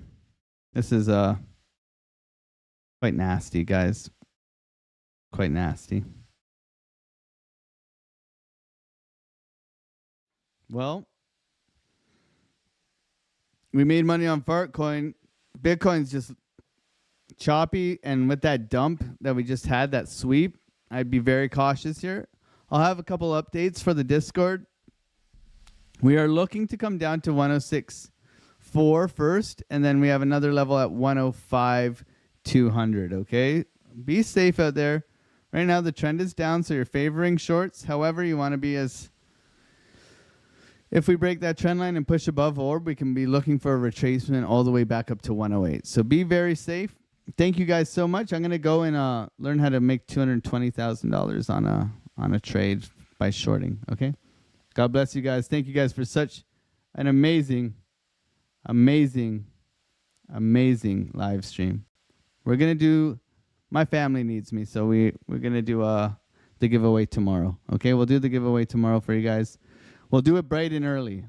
This is quite nasty, guys. Quite nasty. Well, we made money on Fartcoin. Bitcoin's just choppy, and with that dump that we just had, that sweep, I'd be very cautious here. I'll have a couple updates for the Discord. We are looking to come down to 106.4 first, and then we have another level at 105.200, okay? Be safe out there. Right now, the trend is down, so you're favoring shorts. However, you want to be as... If we break that trend line and push above orb, we can be looking for a retracement all the way back up to 108. So be very safe. Thank you guys so much. I'm going to go and learn how to make $220,000 on a trade by shorting, okay? God bless you guys. Thank you guys for such an amazing live stream. We're going to do... My family needs me, so we're going to do the giveaway tomorrow, okay? We'll do the giveaway tomorrow for you guys. We'll do it bright and early.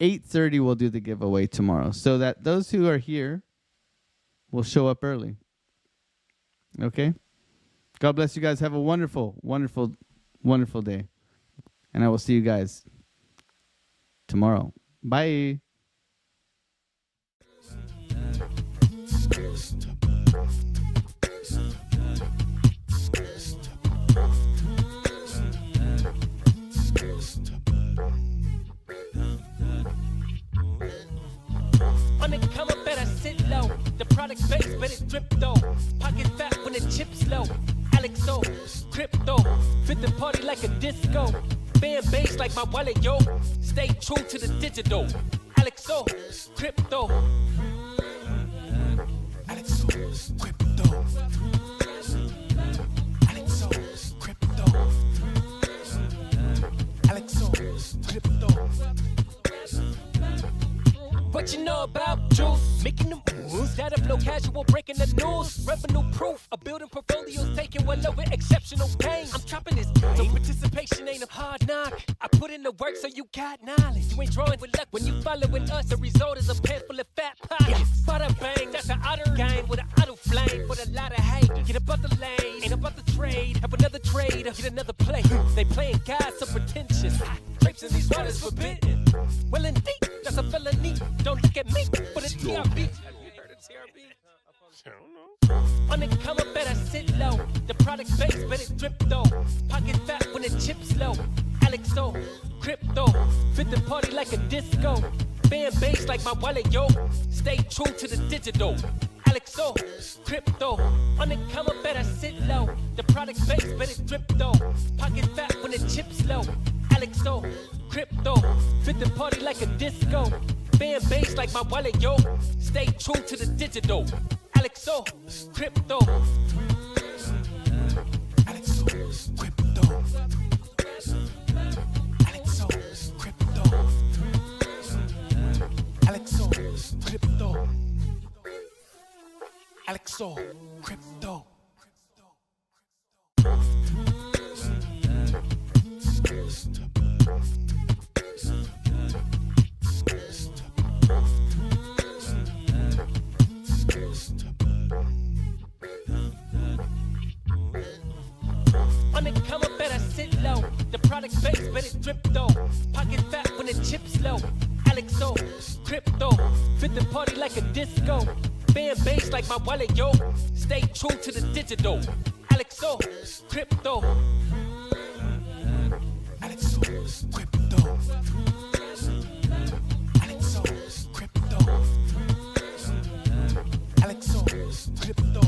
8:30 we'll do the giveaway tomorrow so that those who are here will show up early. Okay? God bless you guys. Have a wonderful, wonderful, wonderful day. And I will see you guys tomorrow. Bye. On the come up, better sit low. The product base, but it drip though. Pocket fat when the chips low. AlexOCrypto, fit the party like a disco. Band bass like my wallet, yo. Stay true to the digital. AlexOCrypto. AlexOCrypto. juice, making the moves. That of no casual, breaking the news. Revenue proof, a building portfolios, taking well over exceptional pain. I'm chopping this, so participation ain't a hard knock. I put in the work so you got knowledge. You ain't drawing with luck when you following us. The result is a pen full of fat pockets. Bada bang, that's an outer game with an auto flame. With a lot of hate, get about the lane, ain't about the trade. Have another trade, get another play. They playing God so pretentious. Grapes in these waters forbidden. Well indeed, that's a felony. Don't look at me for the TRB. Have you heard of TRB? I don't know. On the come up, better sit low. The product base, better drip though. Pocket fat when the chips low. AlexOCrypto, fit the party like a disco. Fan base like my wallet, yo. Stay true to the digital. AlexOCrypto, on the come up, better sit low. The product base, better drip though. Pocket fat when the chips low. AlexOCrypto, fit the party like a disco. Fan base like my wallet, yo. Stay true to the digital. AlexOCrypto. AlexOCrypto. AlexOCrypto. AlexOCrypto. AlexOCrypto. On the come up, better sit low. The product base, better drip though. Pocket fat when the chips low. AlexOCrypto, fit the party like a disco. Fan base like my wallet, yo. Stay true to the digital. AlexOCrypto. AlexOCrypto. AlexOCrypto. AlexOCrypto.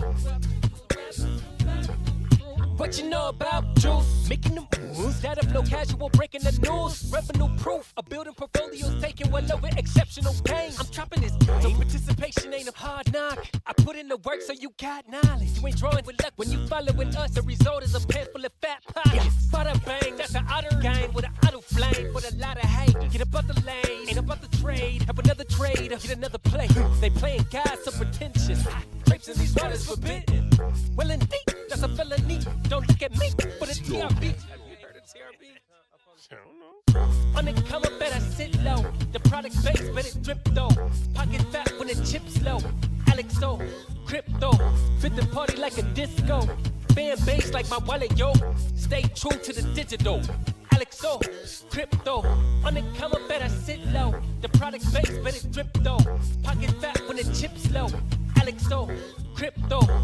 What you know about juice? Making the moves. That of no casual, breaking the news. Revenue proof, a building portfolios, taking well over exceptional pain. I'm chopping this, so participation ain't a hard knock. I put in the work so you got knowledge. You ain't drawing with luck when you following us. The result is a pen full of fat pockets. Bada bang, that's an outer game with an auto flame. With a lot of hate, get about the lane, ain't about the trade. Have another trade, get another play. They playing God so pretentious. Grapes in these waters forbidden. Well indeed, that's a felony. Don't look at me for the TRB. Have you heard of TRB? I don't know. On the come up, better sit low. The product base, better drip though. Pocket fat when the chips low. AlexOCrypto, fit the party like a disco. Fan base like my wallet, yo. Stay true to the digital. AlexOCrypto, on the come up, better sit low. The product base, better drip though. Pocket fat when the chips low. AlexOCrypto.